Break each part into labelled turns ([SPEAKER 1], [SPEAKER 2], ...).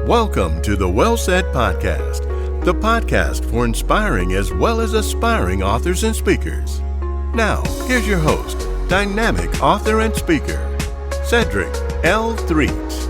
[SPEAKER 1] Welcome to the Well Said Podcast, the podcast for inspiring as well as aspiring authors and speakers. Now, here's your host, dynamic author and speaker, Cedric L. Threets.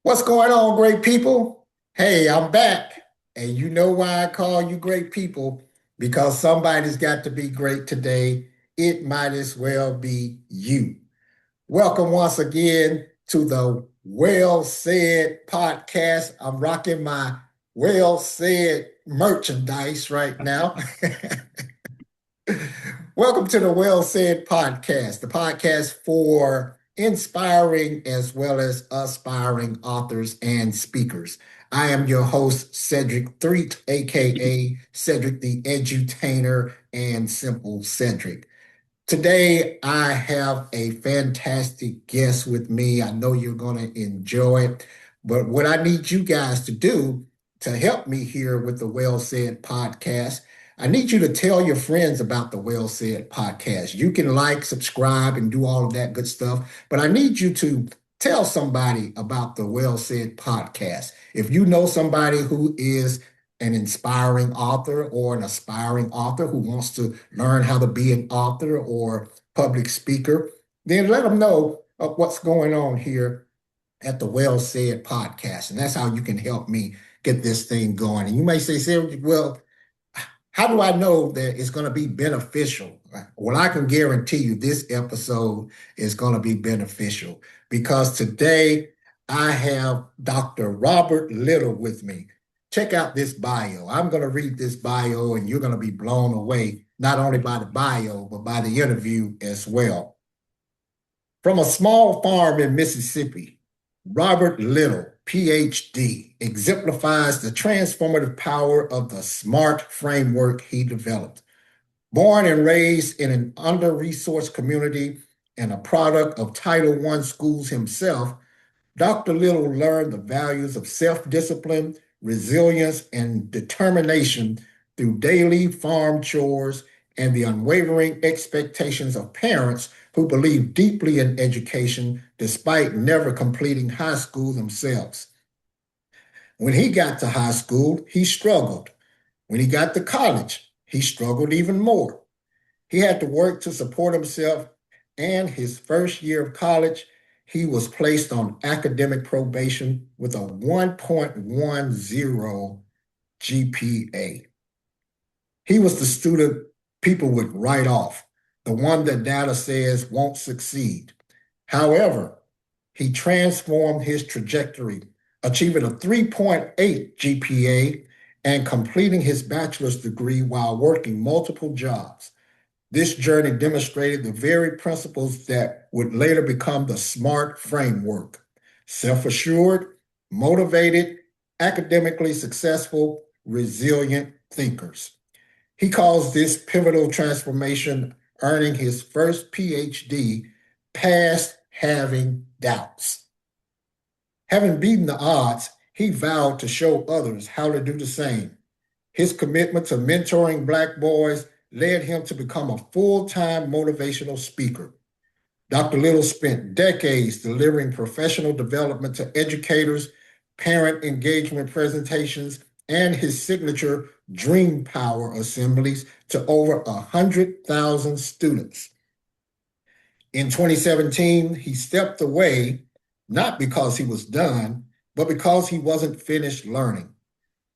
[SPEAKER 2] What's going on, great people? Hey, I'm back. And you know why I call you great people? Because somebody's got to be great today. It might as well be you. Welcome once again to the Well Said Podcast. I'm rocking my Well Said merchandise right now. Welcome to the Well Said Podcast, the podcast for inspiring as well as aspiring authors and speakers. I am your host, Cedric Threet, aka Cedric the Edutainer and Simple Cedric. Today, I have a fantastic guest with me. I know you're going to enjoy it. But what I need you guys to do to help me here with the Well Said Podcast, I need you to tell your friends about the Well Said Podcast. You can like, subscribe, and do all of that good stuff. But I need you to tell somebody about the Well Said Podcast. If you know somebody who is an inspiring author or an aspiring author who wants to learn how to be an author or public speaker, then let them know what's going on here at the Well Said Podcast. And that's how you can help me get this thing going. And you may say, Cedric, well, how do I know that it's going to be beneficial? Well, I can guarantee you this episode is going to be beneficial because today I have Dr. Robert Little with me. Check out this bio. I'm going to read this bio and you're going to be blown away, not only by the bio, but by the interview as well. From a small farm in Mississippi, Robert Little, Ph.D., exemplifies the transformative power of the SMART framework he developed. Born and raised in an under-resourced community and a product of Title I schools himself, Dr. Little learned the values of self-discipline, resilience, and determination through daily farm chores and the unwavering expectations of parents who believe deeply in education despite never completing high school themselves. When he got to high school, he struggled. When he got to college, he struggled even more. He had to work to support himself, and his first year of college, he was placed on academic probation with a 1.10 GPA. He was the student people would write off, the one that data says won't succeed. However, he transformed his trajectory, achieving a 3.8 GPA and completing his bachelor's degree while working multiple jobs. This journey demonstrated the very principles that would later become the SMART framework: self-assured, motivated, academically successful, resilient thinkers. He calls this pivotal transformation earning his first Ph.D. past having doubts. Having beaten the odds, he vowed to show others how to do the same. His commitment to mentoring Black boys led him to become a full-time motivational speaker. Dr. Little spent decades delivering professional development to educators, parent engagement presentations, and his signature Dream Power assemblies to over 100,000 students. In 2017, he stepped away, not because he was done, but because he wasn't finished learning.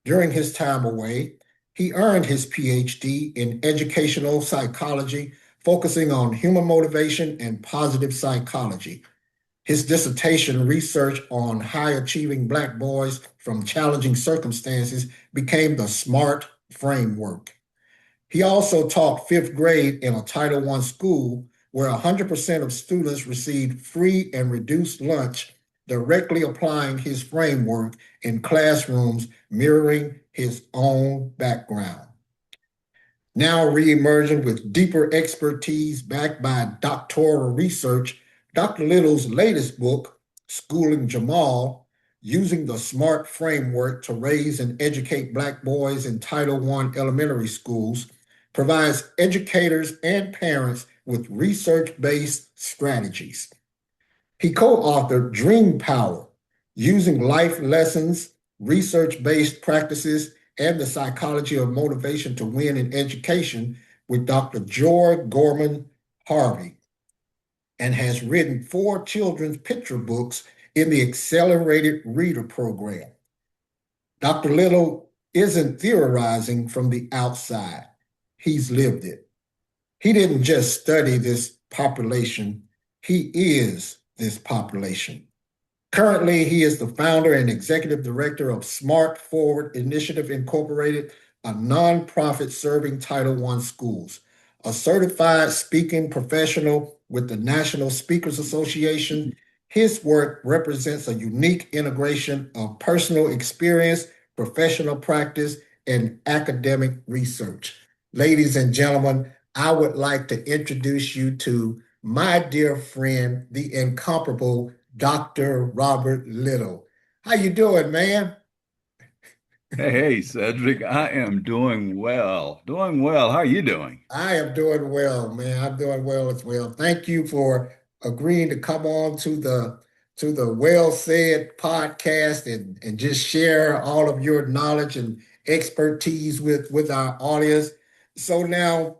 [SPEAKER 2] During his time away, he earned his Ph.D. in educational psychology, focusing on human motivation and positive psychology. His dissertation research on high-achieving Black boys from challenging circumstances became the SMART framework. He also taught fifth grade in a Title I school where 100% of students received free and reduced lunch, directly applying his framework in classrooms mirroring his own background. Now re-emerging with deeper expertise backed by doctoral research, Dr. Little's latest book, Schooling Jamal, using the SMART framework to raise and educate Black boys in Title I elementary schools, provides educators and parents with research-based strategies. He co-authored Dream Power, using life lessons, research-based practices, and the psychology of motivation to win in education with Dr. Joy Gorman Harvey, and has written 4 children's picture books in the Accelerated Reader Program. Dr. Little isn't theorizing from the outside. He's lived it. He didn't just study this population, he is this population. Currently, he is the founder and executive director of Smart Forward Initiative Incorporated, a nonprofit serving Title I schools, a certified speaking professional with the National Speakers Association. His work represents a unique integration of personal experience, professional practice, and academic research. Ladies and gentlemen, I would like to introduce you to my dear friend, the incomparable Dr. Robert Little. How you doing, man?
[SPEAKER 3] Hey, Cedric, I am doing well. Doing well. How are you doing?
[SPEAKER 2] I am doing well, man. I'm doing well as well. Thank you for agreeing to come on to the Well Said podcast and just share all of your knowledge and expertise with our audience. So now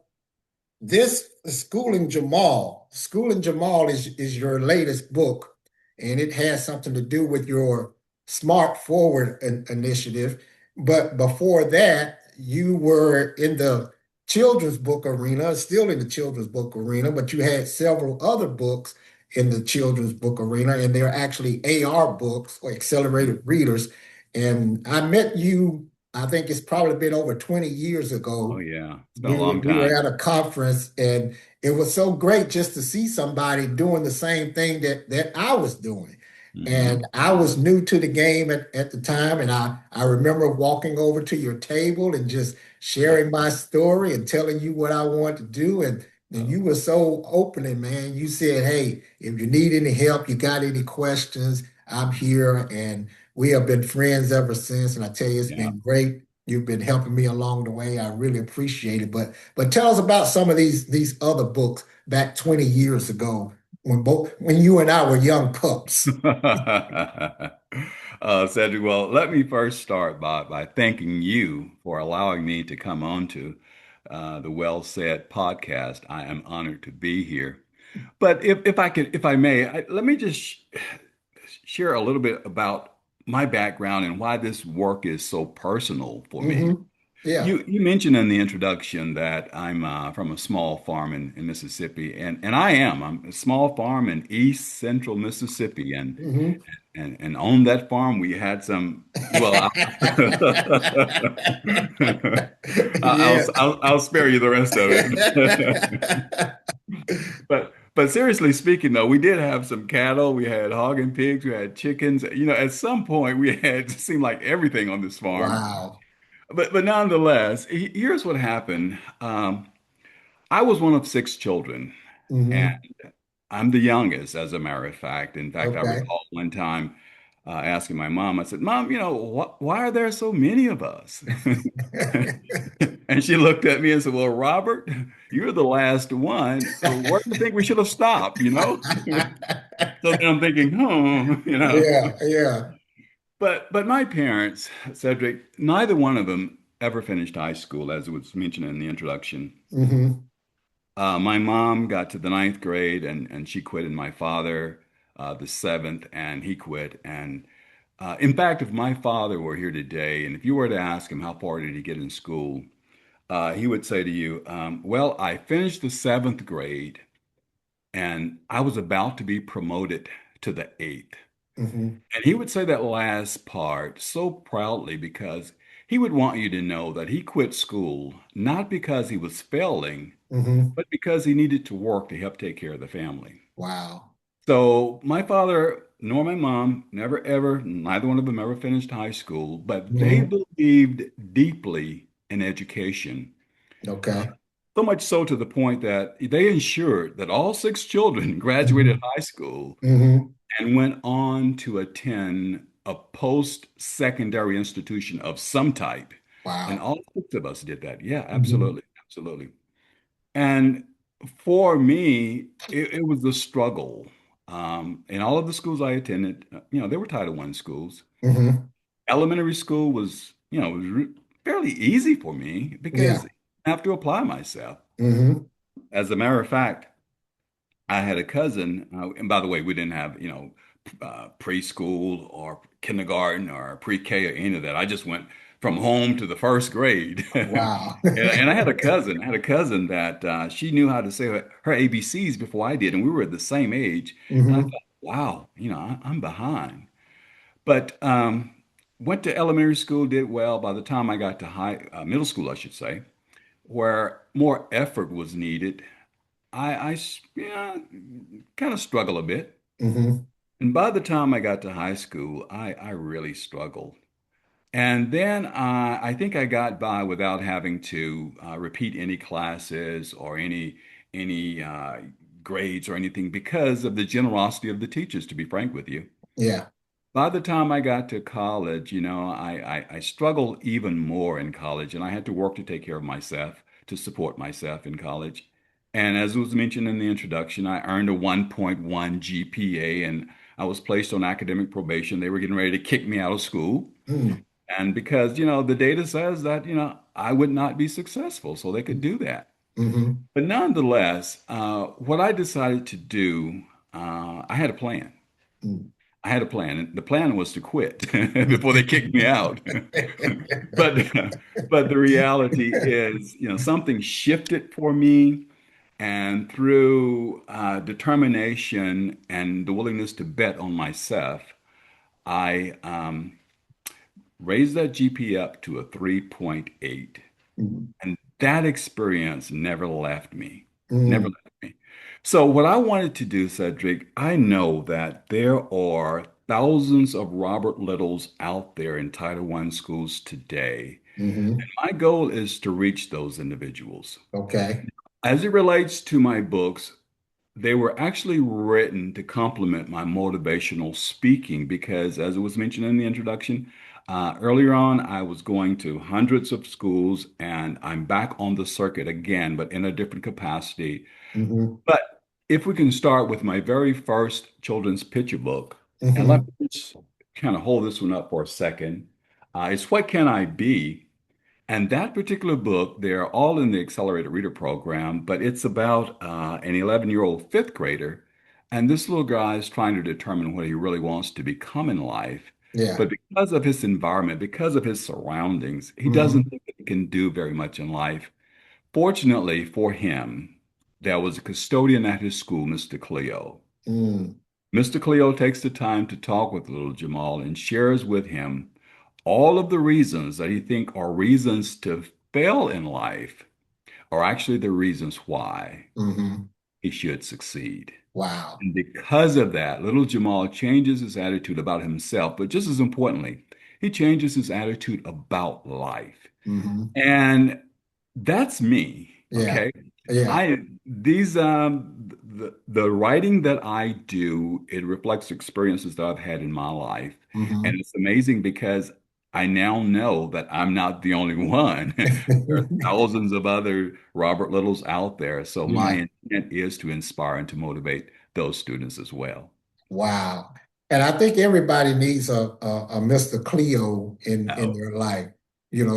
[SPEAKER 2] this Schooling Jamal is your latest book, and it has something to do with your Smart Forward initiative. But before that, you were in the children's book arena, still in the children's book arena, but you had several other books in the children's book arena, and they're actually AR books or accelerated readers. And I met you, I think it's probably been over 20 years
[SPEAKER 3] Oh,
[SPEAKER 2] ago.
[SPEAKER 3] yeah. It's been a
[SPEAKER 2] we
[SPEAKER 3] long
[SPEAKER 2] we were
[SPEAKER 3] time.
[SPEAKER 2] at a conference, and it was so great just to see somebody doing the same thing that I was doing.
[SPEAKER 3] Hmm.
[SPEAKER 2] And I was new to the game at the time, and I remember walking over to your table and just sharing my story and telling you what I wanted to do. And you were so opening, man. You said, "Hey, if you need any help, you got any questions, I'm here." And we have been friends ever since. And I tell you, it's
[SPEAKER 3] Yeah.
[SPEAKER 2] been great. You've been helping me along the way. I really appreciate it. But tell us about some of these other books back 20 years ago when you and I were young pups.
[SPEAKER 3] Cedric, well, let me first start by thanking you for allowing me to come on to the Well Said podcast. I am honored to be here. But if I may, let me just share a little bit about my background and why this work is so personal for me.
[SPEAKER 2] Yeah.
[SPEAKER 3] You mentioned in the introduction that I'm from a small farm in Mississippi, and I am. I'm a small farm in East Central Mississippi,
[SPEAKER 2] Hmm.
[SPEAKER 3] and on that farm we had some. Well,
[SPEAKER 2] Yeah.
[SPEAKER 3] I'll spare you the rest of it. But seriously speaking, though, we did have some cattle. We had hog and pigs. We had chickens. At some point we had it seemed like everything on this farm.
[SPEAKER 2] Wow.
[SPEAKER 3] But nonetheless, here's what happened. I was one of 6 children, and
[SPEAKER 2] Hmm.
[SPEAKER 3] I'm the youngest, as a matter of fact. In fact, I
[SPEAKER 2] Okay.
[SPEAKER 3] recall one time asking my mom, I said, "Mom, why are there so many of us?" And she looked at me and said, "Well, Robert, you're the last one. Where do you think we should have stopped, So then I'm thinking,
[SPEAKER 2] Yeah, yeah.
[SPEAKER 3] But my parents, Cedric, neither one of them ever finished high school, as was mentioned in the introduction.
[SPEAKER 2] Hmm.
[SPEAKER 3] My mom got to the ninth grade and she quit, and my father, the seventh, and he quit. And in fact, if my father were here today, and if you were to ask him how far did he get in school, he would say to you, well, I finished the seventh grade and I was about to be promoted to the eighth.
[SPEAKER 2] Hmm.
[SPEAKER 3] And he would say that last part so proudly because he would want you to know that he quit school not because he was failing,
[SPEAKER 2] Hmm.
[SPEAKER 3] but because he needed to work to help take care of the family.
[SPEAKER 2] Wow.
[SPEAKER 3] So my father nor my mom never ever, neither one of them ever finished high school, but they
[SPEAKER 2] Hmm.
[SPEAKER 3] believed deeply in education. Uh,
[SPEAKER 2] Okay.
[SPEAKER 3] so much so to the point that they ensured that all 6 children graduated
[SPEAKER 2] Hmm.
[SPEAKER 3] high school
[SPEAKER 2] Hmm.
[SPEAKER 3] and went on to attend a post-secondary institution of some type. And
[SPEAKER 2] Wow.
[SPEAKER 3] all six of us did that. Yeah,
[SPEAKER 2] Hmm.
[SPEAKER 3] absolutely. Absolutely. And for me, it was a struggle. In all of the schools I attended, they were Title I schools.
[SPEAKER 2] Hmm.
[SPEAKER 3] Elementary school was fairly easy for me because
[SPEAKER 2] Yeah.
[SPEAKER 3] I have to apply myself.
[SPEAKER 2] Hmm.
[SPEAKER 3] As a matter of fact, I had a cousin, and by the way, we didn't have, preschool or kindergarten or pre-K or any of that. I just went from home to the first grade.
[SPEAKER 2] Wow.
[SPEAKER 3] And I had a cousin that she knew how to say her ABCs before I did, and we were at the same age. And I
[SPEAKER 2] Hmm.
[SPEAKER 3] thought, wow, I'm behind. But went to elementary school, did well. By the time I got to middle school, I should say, where more effort was needed, yeah, kind of struggle a bit.
[SPEAKER 2] Hmm.
[SPEAKER 3] And by the time I got to high school, I really struggled. And then I think I got by without having to repeat any classes or any grades or anything because of the generosity of the teachers, to be frank with you.
[SPEAKER 2] Yeah.
[SPEAKER 3] By the time I got to college, I struggled even more in college, and I had to work to take care of myself, to support myself in college. And as was mentioned in the introduction, I earned a 1.1 GPA, and I was placed on academic probation. They were getting ready to kick me out of school.
[SPEAKER 2] Mm.
[SPEAKER 3] And because, the data says that, I would not be successful, so they could do that.
[SPEAKER 2] Hmm.
[SPEAKER 3] But nonetheless, what I decided to do, I had a plan.
[SPEAKER 2] Mm.
[SPEAKER 3] I had a plan, and the plan was to quit before they kicked me out. But but the reality is, something shifted for me, and through determination and the willingness to bet on myself, I raised that GP up to a 3.8.
[SPEAKER 2] Mm.
[SPEAKER 3] And that experience never left me. Never
[SPEAKER 2] Mm.
[SPEAKER 3] left me. So what I wanted to do, Cedric, I know that there are thousands of Robert Littles out there in Title I schools today.
[SPEAKER 2] Hmm.
[SPEAKER 3] My goal is to reach those individuals.
[SPEAKER 2] Okay.
[SPEAKER 3] As it relates to my books, they were actually written to complement my motivational speaking because, as it was mentioned in the introduction, earlier on, I was going to hundreds of schools and I'm back on the circuit again, but in a different capacity.
[SPEAKER 2] Hmm.
[SPEAKER 3] But if we can start with my very first children's picture book, and let
[SPEAKER 2] Hmm.
[SPEAKER 3] me just kind of hold this one up for a second. It's What Can I Be? And that particular book, they're all in the accelerated reader program, but it's about an 11-year-old fifth grader. And this little guy is trying to determine what he really wants to become in life.
[SPEAKER 2] Yeah.
[SPEAKER 3] But because of his environment, because of his surroundings, he doesn't
[SPEAKER 2] Hmm.
[SPEAKER 3] think that he can do very much in life. Fortunately for him, there was a custodian at his school, Mr. Cleo.
[SPEAKER 2] Mm.
[SPEAKER 3] Mr. Cleo takes the time to talk with little Jamal and shares with him all of the reasons that he think are reasons to fail in life are actually the reasons why
[SPEAKER 2] Hmm.
[SPEAKER 3] he should succeed.
[SPEAKER 2] Wow.
[SPEAKER 3] And because of that, little Jamal changes his attitude about himself, but just as importantly, he changes his attitude about life.
[SPEAKER 2] Hmm.
[SPEAKER 3] And that's me,
[SPEAKER 2] Yeah.
[SPEAKER 3] okay?
[SPEAKER 2] Yeah.
[SPEAKER 3] The writing that I do, it reflects experiences that I've had in my life. And
[SPEAKER 2] Hmm.
[SPEAKER 3] it's amazing because I now know that I'm not the only one. There are thousands of other Robert Littles out there. So my
[SPEAKER 2] Yeah.
[SPEAKER 3] intent is to inspire and to motivate those students as well.
[SPEAKER 2] Wow. And I think everybody needs a Mr. Cleo in
[SPEAKER 3] Oh.
[SPEAKER 2] their life.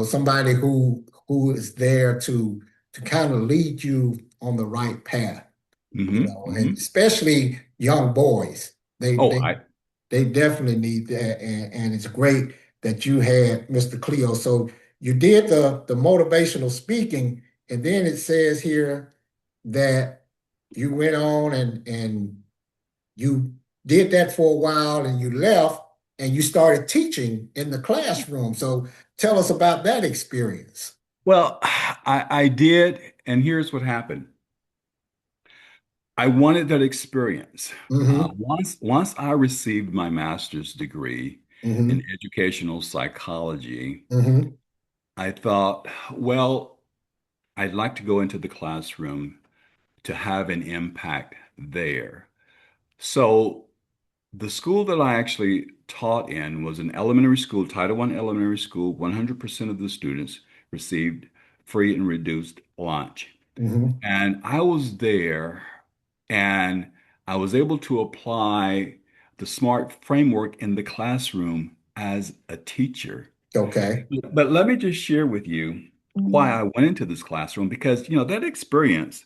[SPEAKER 2] Somebody who is there to kind of lead you on the right path. And
[SPEAKER 3] Hmm.
[SPEAKER 2] especially young boys. They
[SPEAKER 3] Oh,
[SPEAKER 2] they they definitely need that. And it's great that you had Mr. Cleo. So you did the motivational speaking, and then it says here that you went on and you did that for a while and you left and you started teaching in the classroom. So tell us about that experience.
[SPEAKER 3] well, I did, and here's what happened. I wanted that experience.
[SPEAKER 2] Hmm.
[SPEAKER 3] Once I received my master's degree in
[SPEAKER 2] Hmm.
[SPEAKER 3] educational psychology,
[SPEAKER 2] Hmm.
[SPEAKER 3] I thought, well, I'd like to go into the classroom to have an impact there. So the school that I actually taught in was an elementary school, Title I elementary school. 100% of the students received free and reduced lunch.
[SPEAKER 2] Hmm.
[SPEAKER 3] And I was there and I was able to apply the SMART framework in the classroom as a teacher.
[SPEAKER 2] Okay.
[SPEAKER 3] But let me just share with you why I went into this classroom because, that experience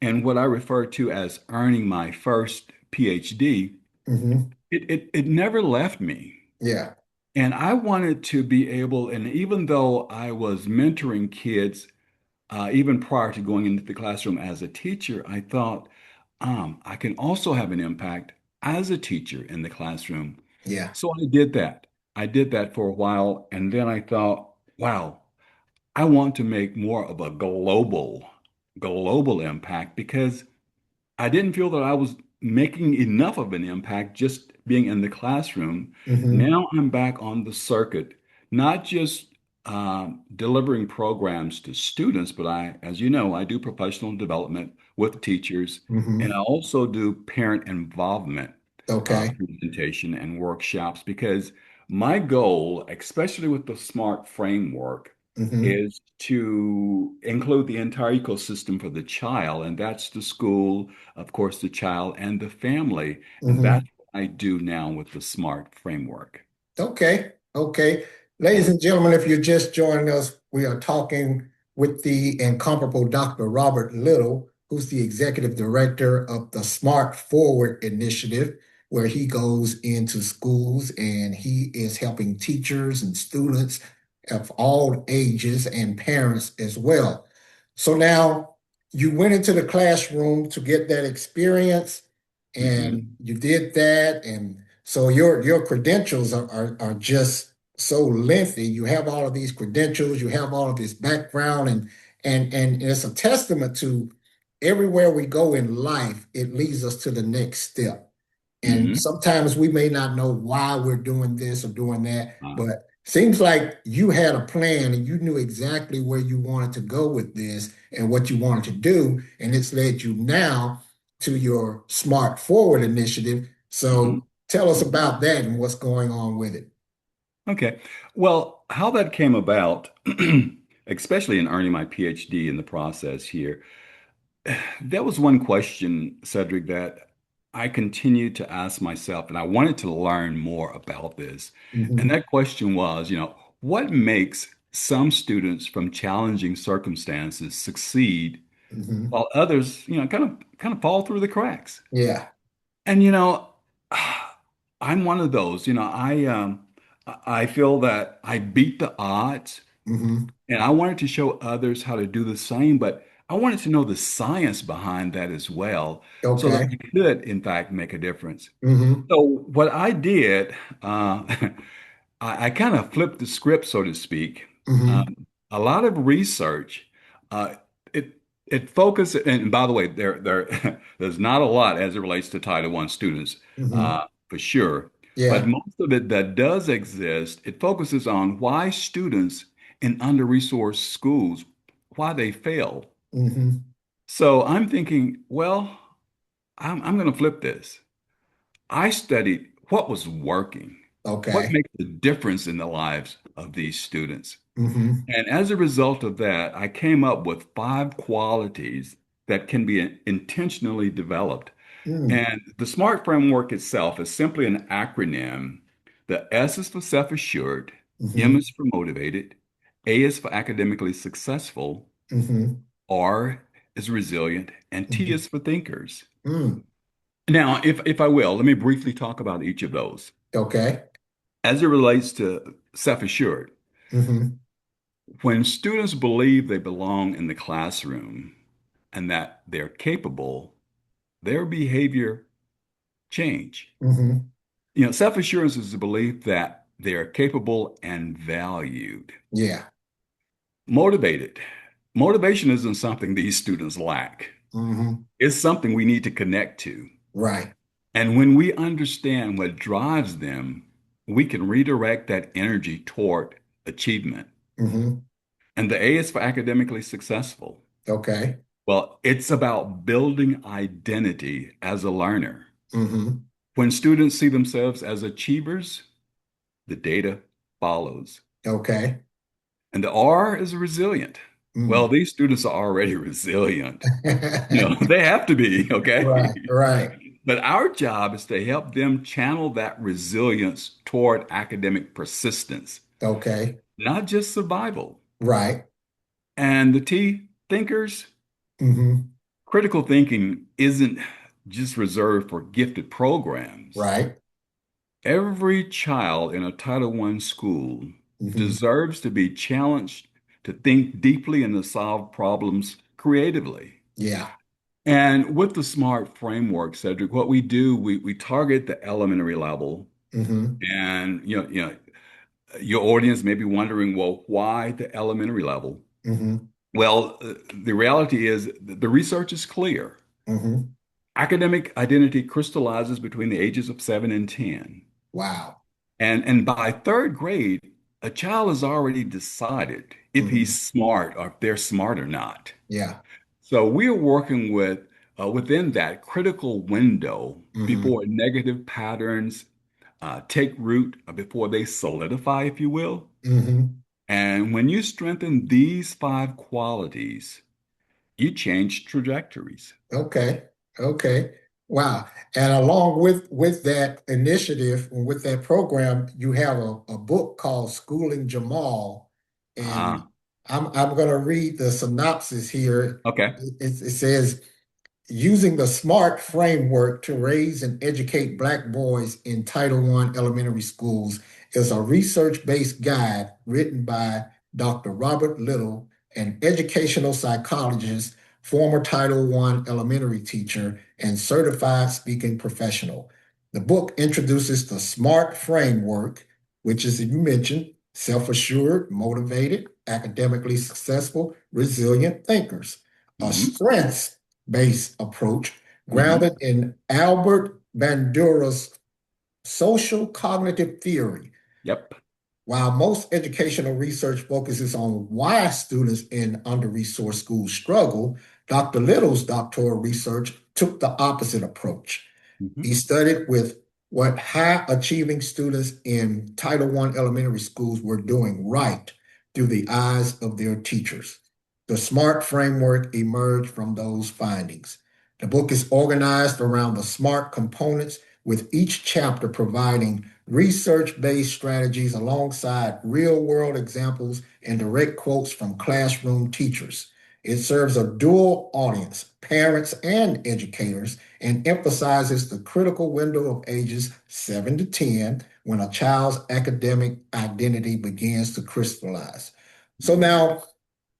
[SPEAKER 3] and what I refer to as earning my first PhD,
[SPEAKER 2] Hmm.
[SPEAKER 3] it never left me.
[SPEAKER 2] Yeah.
[SPEAKER 3] And I wanted to be able, and even though I was mentoring kids, even prior to going into the classroom as a teacher, I thought I can also have an impact as a teacher in the classroom.
[SPEAKER 2] Yeah.
[SPEAKER 3] So I did that. I did that for a while, and then I thought, wow, I want to make more of a global impact because I didn't feel that I was making enough of an impact just being in the classroom.
[SPEAKER 2] Hmm.
[SPEAKER 3] Now I'm back on the circuit, not just delivering programs to students, but as you know, I do professional development with teachers, and I
[SPEAKER 2] Hmm.
[SPEAKER 3] also do parent involvement
[SPEAKER 2] Okay.
[SPEAKER 3] presentation and workshops because my goal, especially with the SMART framework,
[SPEAKER 2] Hmm.
[SPEAKER 3] is to include the entire ecosystem for the child, and that's the school, of course, the child and the family. And that's
[SPEAKER 2] Hmm.
[SPEAKER 3] what I do now with the SMART framework.
[SPEAKER 2] Okay. Okay. Ladies
[SPEAKER 3] Yeah.
[SPEAKER 2] and gentlemen, if you're just joining us, we are talking with the incomparable Dr. Robert Little, who's the executive director of the Smart Forward Initiative, where he goes into schools and he is helping teachers and students of all ages and parents as well. So now you went into the classroom to get that experience
[SPEAKER 3] Hmm.
[SPEAKER 2] and you did that. And so your credentials are just so lengthy. You have all of these credentials, you have all of this background, and it's a testament to everywhere we go in life, it leads us to the next step. And
[SPEAKER 3] Hmm.
[SPEAKER 2] sometimes we may not know why we're doing this or doing that, but seems like you had a plan and you knew exactly where you wanted to go with this and what you wanted to do. And it's led you now to your Smart Forward initiative.
[SPEAKER 3] Hmm.
[SPEAKER 2] So tell us
[SPEAKER 3] Hmm.
[SPEAKER 2] about that and what's going on with it.
[SPEAKER 3] Okay. Well, how that came about, especially in earning my PhD in the process here, there was one question, Cedric, that I continued to ask myself, and I wanted to learn more about this. And
[SPEAKER 2] Hmm.
[SPEAKER 3] that question was, what makes some students from challenging circumstances succeed
[SPEAKER 2] Hmm.
[SPEAKER 3] while others, kind of fall through the cracks?
[SPEAKER 2] Yeah.
[SPEAKER 3] And I'm one of those. I feel that I beat the odds.
[SPEAKER 2] Hmm.
[SPEAKER 3] And I wanted to show others how to do the same, but I wanted to know the science behind that as well, so that
[SPEAKER 2] Okay.
[SPEAKER 3] I could, in fact, make a difference.
[SPEAKER 2] Hmm.
[SPEAKER 3] So what I did, I kind of flipped the script, so to speak.
[SPEAKER 2] Hmm.
[SPEAKER 3] A lot of research, uh, it it focused, and by the way, there's not a lot as it relates to Title I students,
[SPEAKER 2] Hmm.
[SPEAKER 3] for sure. But
[SPEAKER 2] Yeah.
[SPEAKER 3] most of it that does exist, it focuses on why students in under-resourced schools, why they fail.
[SPEAKER 2] Hmm.
[SPEAKER 3] So I'm thinking, well, I'm going to flip this. I studied what was working, what
[SPEAKER 2] Okay.
[SPEAKER 3] makes the difference in the lives of these students.
[SPEAKER 2] Hmm.
[SPEAKER 3] And as a result of that, I came up with 5 qualities that can be intentionally developed.
[SPEAKER 2] Mm.
[SPEAKER 3] And the SMART framework itself is simply an acronym. The S is for self-assured, M
[SPEAKER 2] Hmm.
[SPEAKER 3] is for motivated, A is for academically successful,
[SPEAKER 2] Hmm.
[SPEAKER 3] R is resilient, and T
[SPEAKER 2] Hmm.
[SPEAKER 3] is for thinkers.
[SPEAKER 2] Mm.
[SPEAKER 3] Now, if I will, let me briefly talk about each of those.
[SPEAKER 2] Okay.
[SPEAKER 3] As it relates to self-assured,
[SPEAKER 2] Hmm.
[SPEAKER 3] when students believe they belong in the classroom and that they're capable, their behavior change.
[SPEAKER 2] Hmm.
[SPEAKER 3] Self-assurance is the belief that they're capable and valued.
[SPEAKER 2] Yeah.
[SPEAKER 3] Motivated. Motivation isn't something these students lack.
[SPEAKER 2] Hmm.
[SPEAKER 3] It's something we need to connect to.
[SPEAKER 2] Right.
[SPEAKER 3] And when we understand what drives them, we can redirect that energy toward achievement.
[SPEAKER 2] Hmm.
[SPEAKER 3] And the A is for academically successful.
[SPEAKER 2] Okay.
[SPEAKER 3] Well, it's about building identity as a learner.
[SPEAKER 2] Hmm.
[SPEAKER 3] When students see themselves as achievers, the data follows.
[SPEAKER 2] Okay.
[SPEAKER 3] And the R is resilient. Well,
[SPEAKER 2] Mm.
[SPEAKER 3] these students are already resilient. They have to be, okay?
[SPEAKER 2] Right, right.
[SPEAKER 3] But our job is to help them channel that resilience toward academic persistence,
[SPEAKER 2] Okay.
[SPEAKER 3] not just survival.
[SPEAKER 2] Right.
[SPEAKER 3] And the T thinkers,
[SPEAKER 2] Hmm.
[SPEAKER 3] critical thinking isn't just reserved for gifted programs.
[SPEAKER 2] Right.
[SPEAKER 3] Every child in a Title I school
[SPEAKER 2] Hmm.
[SPEAKER 3] deserves to be challenged to think deeply and to solve problems creatively.
[SPEAKER 2] Yeah.
[SPEAKER 3] And with the SMART framework, Cedric, what we do, we target the elementary level.
[SPEAKER 2] Hmm.
[SPEAKER 3] And your audience may be wondering, well, why the elementary level?
[SPEAKER 2] Hmm.
[SPEAKER 3] Well, the reality is the research is clear.
[SPEAKER 2] Hmm.
[SPEAKER 3] Academic identity crystallizes between the ages of 7 and 10.
[SPEAKER 2] Wow.
[SPEAKER 3] And by third grade, a child has already decided if
[SPEAKER 2] Hmm.
[SPEAKER 3] he's smart or if they're smart or not.
[SPEAKER 2] Yeah.
[SPEAKER 3] So we are working within that critical window
[SPEAKER 2] Hmm.
[SPEAKER 3] before negative patterns take root, before they solidify, if you will.
[SPEAKER 2] Hmm.
[SPEAKER 3] And when you strengthen these five qualities, you change trajectories.
[SPEAKER 2] Okay. Okay. Wow. And along with that initiative and with that program, you have a book called Schooling Jamal. And
[SPEAKER 3] Ah,
[SPEAKER 2] I'm going to read the synopsis here.
[SPEAKER 3] okay.
[SPEAKER 2] It says, using the SMART framework to raise and educate Black boys in Title I elementary schools is a research-based guide written by Dr. Robert Little, an educational psychologist, former Title I elementary teacher, and certified speaking professional. The book introduces the SMART framework, which is, as you mentioned, self-assured, motivated, academically successful, resilient thinkers, a
[SPEAKER 3] Hmm.
[SPEAKER 2] strengths based approach
[SPEAKER 3] Hmm.
[SPEAKER 2] grounded in Albert Bandura's social cognitive theory.
[SPEAKER 3] Yep.
[SPEAKER 2] While most educational research focuses on why students in under-resourced schools struggle, Dr. Little's doctoral research took the opposite approach. He
[SPEAKER 3] Hmm.
[SPEAKER 2] studied with what high-achieving students in Title I elementary schools were doing right through the eyes of their teachers. The SMART framework emerged from those findings. The book is organized around the SMART components, with each chapter providing research-based strategies alongside real-world examples and direct quotes from classroom teachers. It serves a dual audience, parents and educators, and emphasizes the critical window of ages 7 to 10 when a child's academic identity begins to crystallize. So
[SPEAKER 3] Hmm.
[SPEAKER 2] now,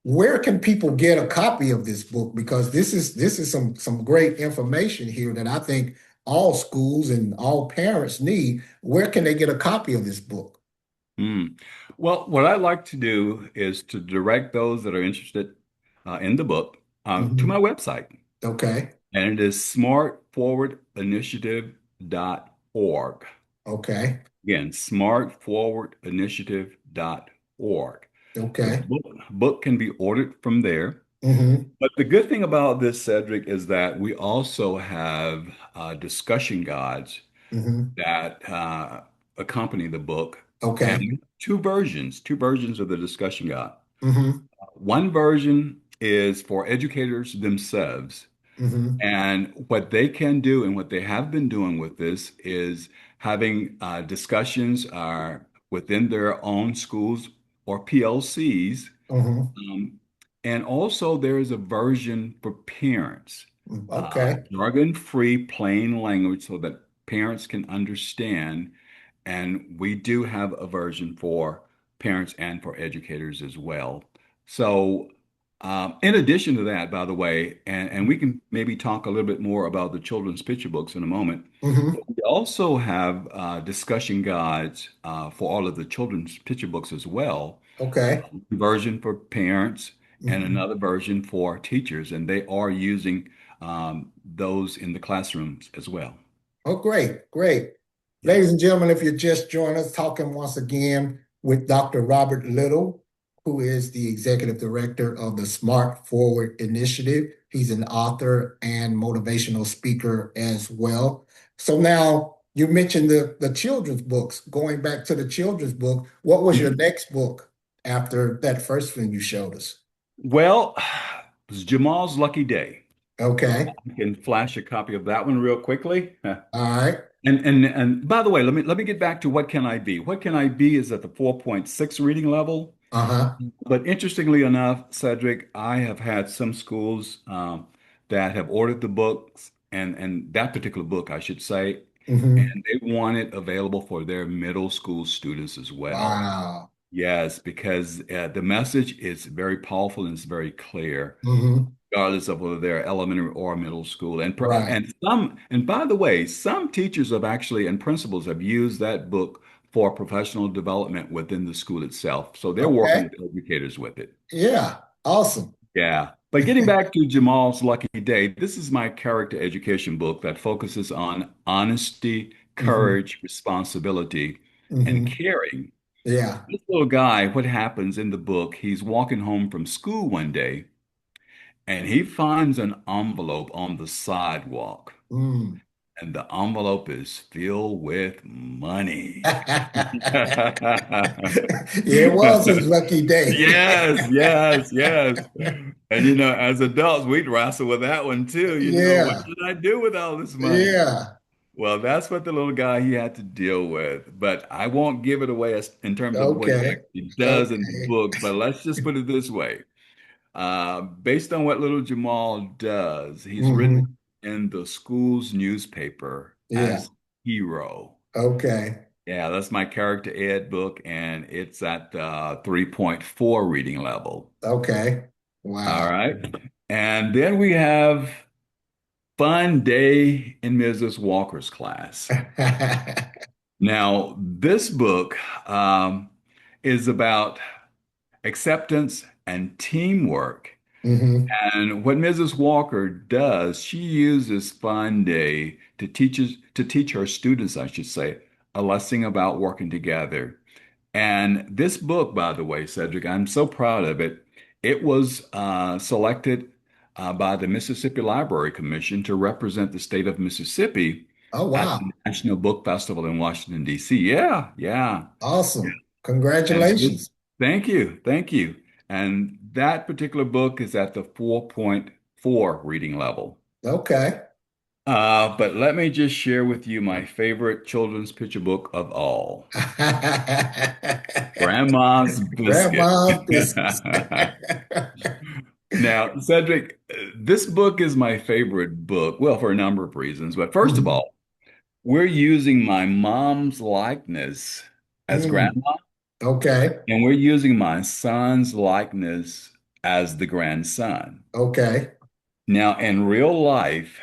[SPEAKER 2] where can people get a copy of this book? Because this is some great information here that I think all schools and all parents need. Where can they get a copy of this book?
[SPEAKER 3] Mm. Well, what I like to do is to direct those that are interested in the book to my
[SPEAKER 2] Mhm.
[SPEAKER 3] website,
[SPEAKER 2] Okay.
[SPEAKER 3] and it is smartforwardinitiative.org.
[SPEAKER 2] Okay.
[SPEAKER 3] Again, smartforwardinitiative.org. The
[SPEAKER 2] Okay.
[SPEAKER 3] book can be ordered from there.
[SPEAKER 2] Hmm.
[SPEAKER 3] But the good thing about this, Cedric, is that we also have discussion guides
[SPEAKER 2] Hmm.
[SPEAKER 3] that accompany the book, and
[SPEAKER 2] Okay.
[SPEAKER 3] two versions of the discussion guide.
[SPEAKER 2] Hmm.
[SPEAKER 3] One version is for educators themselves,
[SPEAKER 2] Hmm.
[SPEAKER 3] and what they can do and what they have been doing with this is having discussions within their own schools or PLCs.
[SPEAKER 2] Hmm.
[SPEAKER 3] Um, and also, there is a version for parents,
[SPEAKER 2] Okay.
[SPEAKER 3] jargon-free, plain language so that parents can understand. And we do have a version for parents and for educators as well. So, in addition to that, by the way, and we can maybe talk a little bit more about the children's picture books in a moment,
[SPEAKER 2] Hmm.
[SPEAKER 3] but we also have discussion guides for all of the children's picture books as well,
[SPEAKER 2] Okay.
[SPEAKER 3] version for parents and
[SPEAKER 2] Hmm.
[SPEAKER 3] another version for teachers, and they are using those in the classrooms as well.
[SPEAKER 2] Oh, great, great. Ladies
[SPEAKER 3] Yes.
[SPEAKER 2] and gentlemen, if you just joined us, talking once again with Dr. Robert Little, who is the executive director of the Smart Forward Initiative. He's an author and motivational speaker as well. So now, You mentioned the children's books. Going back to the children's book, what was your
[SPEAKER 3] Mhm.
[SPEAKER 2] next book after that first one you showed us?
[SPEAKER 3] Well, it was Jamal's Lucky Day.
[SPEAKER 2] Okay.
[SPEAKER 3] I can flash a copy of that one real quickly.
[SPEAKER 2] All right.
[SPEAKER 3] And by the way, let me get back to what can I be? What can I be is at the 4.6 reading level.
[SPEAKER 2] Uh-huh.
[SPEAKER 3] But interestingly enough, Cedric, I have had some schools that have ordered the books and that particular book, I should say,
[SPEAKER 2] Hmm.
[SPEAKER 3] and they want it available for their middle school students as well.
[SPEAKER 2] Wow.
[SPEAKER 3] Yes, because the message is very powerful and it's very clear,
[SPEAKER 2] Hmm.
[SPEAKER 3] regardless of whether they're elementary or middle school.
[SPEAKER 2] Right.
[SPEAKER 3] And by the way, some teachers have actually and principals have used that book for professional development within the school itself. So they're working
[SPEAKER 2] Okay.
[SPEAKER 3] with educators with it.
[SPEAKER 2] Yeah. Awesome.
[SPEAKER 3] Yeah. But getting back to Jamal's Lucky Day, this is my character education book that focuses on honesty,
[SPEAKER 2] Hmm.
[SPEAKER 3] courage, responsibility, and
[SPEAKER 2] Hmm.
[SPEAKER 3] caring.
[SPEAKER 2] Yeah.
[SPEAKER 3] This little guy, what happens in the book, he's walking home from school one day and he finds an envelope on the sidewalk,
[SPEAKER 2] Mm.
[SPEAKER 3] and the envelope is filled with money.
[SPEAKER 2] It was his lucky day.
[SPEAKER 3] Yes, yes, yes. And as adults, we'd wrestle with that one too. What
[SPEAKER 2] Yeah.
[SPEAKER 3] should I do with all this money?
[SPEAKER 2] Yeah.
[SPEAKER 3] Well, that's what the little guy he had to deal with. But I won't give it away in terms of what he
[SPEAKER 2] Okay.
[SPEAKER 3] actually does in the
[SPEAKER 2] Okay.
[SPEAKER 3] book. But let's just put it this way. Based on what little Jamal does, he's written
[SPEAKER 2] Hmm.
[SPEAKER 3] in the school's newspaper
[SPEAKER 2] Yeah.
[SPEAKER 3] as hero.
[SPEAKER 2] Okay.
[SPEAKER 3] Yeah, that's my character ed book, and it's at 3.4 reading level.
[SPEAKER 2] Okay.
[SPEAKER 3] All
[SPEAKER 2] Wow.
[SPEAKER 3] right. And then we have Fun Day in Mrs. Walker's Class. Now, this book is about acceptance and teamwork.
[SPEAKER 2] Hmm.
[SPEAKER 3] And what Mrs. Walker does, she uses Fun Day to teach her students, I should say, a lesson about working together. And this book, by the way, Cedric, I'm so proud of it. It was selected by the Mississippi Library Commission to represent the state of Mississippi
[SPEAKER 2] Oh,
[SPEAKER 3] at the
[SPEAKER 2] wow.
[SPEAKER 3] National Book Festival in Washington, D.C. Yeah, yeah.
[SPEAKER 2] Awesome.
[SPEAKER 3] And this,
[SPEAKER 2] Congratulations.
[SPEAKER 3] thank you, thank you. And that particular book is at the 4.4 reading level.
[SPEAKER 2] Okay.
[SPEAKER 3] But let me just share with you my favorite children's picture book of all. Grandma's Biscuit.
[SPEAKER 2] Grandma's biscuits.
[SPEAKER 3] Now, Cedric, this book is my favorite book. Well, for a number of reasons. But first of
[SPEAKER 2] Mhm.
[SPEAKER 3] all, we're using my mom's likeness as
[SPEAKER 2] Mm.
[SPEAKER 3] grandma,
[SPEAKER 2] Okay.
[SPEAKER 3] and we're using my son's likeness as the grandson.
[SPEAKER 2] Okay.
[SPEAKER 3] Now, in real life,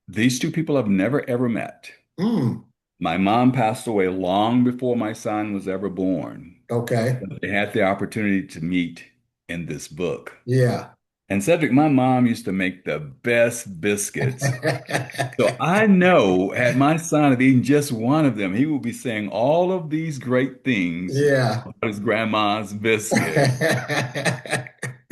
[SPEAKER 3] these two people have never ever met.
[SPEAKER 2] Mm.
[SPEAKER 3] My mom passed away long before my son was ever born.
[SPEAKER 2] Okay.
[SPEAKER 3] They had the opportunity to meet in this book.
[SPEAKER 2] Yeah.
[SPEAKER 3] And Cedric, my mom used to make the best biscuits. So I know had my son have eaten just one of them, he will be saying all of these great things
[SPEAKER 2] Yeah.
[SPEAKER 3] about his grandma's biscuit.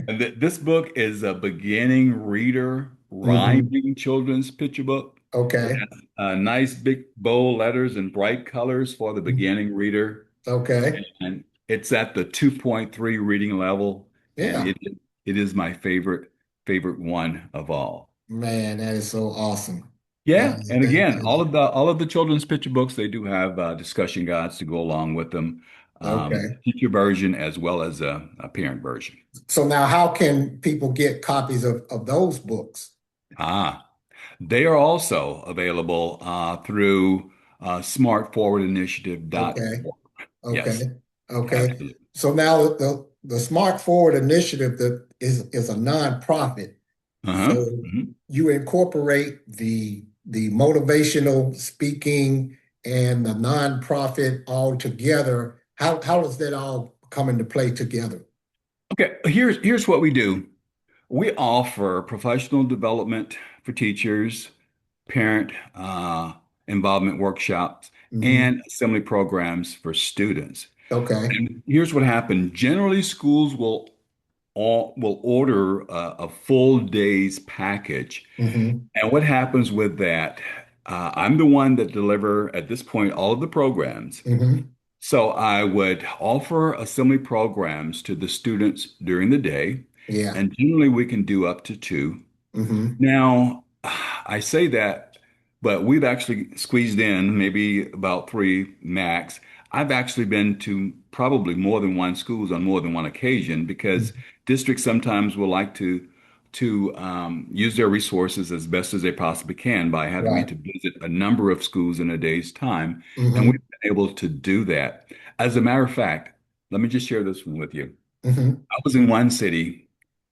[SPEAKER 3] And this book is a beginning reader
[SPEAKER 2] Hmm.
[SPEAKER 3] rhyming children's picture book. It
[SPEAKER 2] Okay.
[SPEAKER 3] has nice big bold letters and bright colors for the beginning reader.
[SPEAKER 2] Okay.
[SPEAKER 3] And it's at the 2.3 reading level. And
[SPEAKER 2] Yeah.
[SPEAKER 3] it is my favorite one of all.
[SPEAKER 2] Man, that is so awesome.
[SPEAKER 3] Yeah, and
[SPEAKER 2] That
[SPEAKER 3] again,
[SPEAKER 2] is
[SPEAKER 3] all of the children's picture books, they do have discussion guides to go along with them,
[SPEAKER 2] okay.
[SPEAKER 3] teacher version as well as a parent version.
[SPEAKER 2] So now how can people get copies of those books?
[SPEAKER 3] Ah, they are also available through
[SPEAKER 2] Okay.
[SPEAKER 3] smartforwardinitiative.org.
[SPEAKER 2] Okay.
[SPEAKER 3] Yes,
[SPEAKER 2] Okay.
[SPEAKER 3] absolutely.
[SPEAKER 2] So now the Smart Forward Initiative that is a nonprofit.
[SPEAKER 3] Uh-huh.
[SPEAKER 2] So
[SPEAKER 3] Mhm.
[SPEAKER 2] you incorporate the motivational speaking and the nonprofit all together. How does that all come into play together?
[SPEAKER 3] Okay, here's what we do. We offer professional development for teachers, parent involvement workshops,
[SPEAKER 2] Hmm.
[SPEAKER 3] and assembly programs for students.
[SPEAKER 2] Okay.
[SPEAKER 3] And here's what happened. Generally, schools will order a full day's package.
[SPEAKER 2] Hmm.
[SPEAKER 3] And what happens with that? I'm the one that deliver at this point all of the programs.
[SPEAKER 2] Hmm.
[SPEAKER 3] So I would offer assembly programs to the students during the day,
[SPEAKER 2] Yeah.
[SPEAKER 3] and generally we can do up to two.
[SPEAKER 2] Hmm.
[SPEAKER 3] Now, I say that, but we've actually squeezed in maybe about three max. I've actually been to probably more than one schools on more than one occasion because districts sometimes will like to use their resources as best as they possibly can by having me
[SPEAKER 2] Right.
[SPEAKER 3] to visit a number of schools in a day's time, and we've
[SPEAKER 2] Hmm.
[SPEAKER 3] been able to do that. As a matter of fact, let me just share this one with you.
[SPEAKER 2] Hmm.
[SPEAKER 3] I was in one city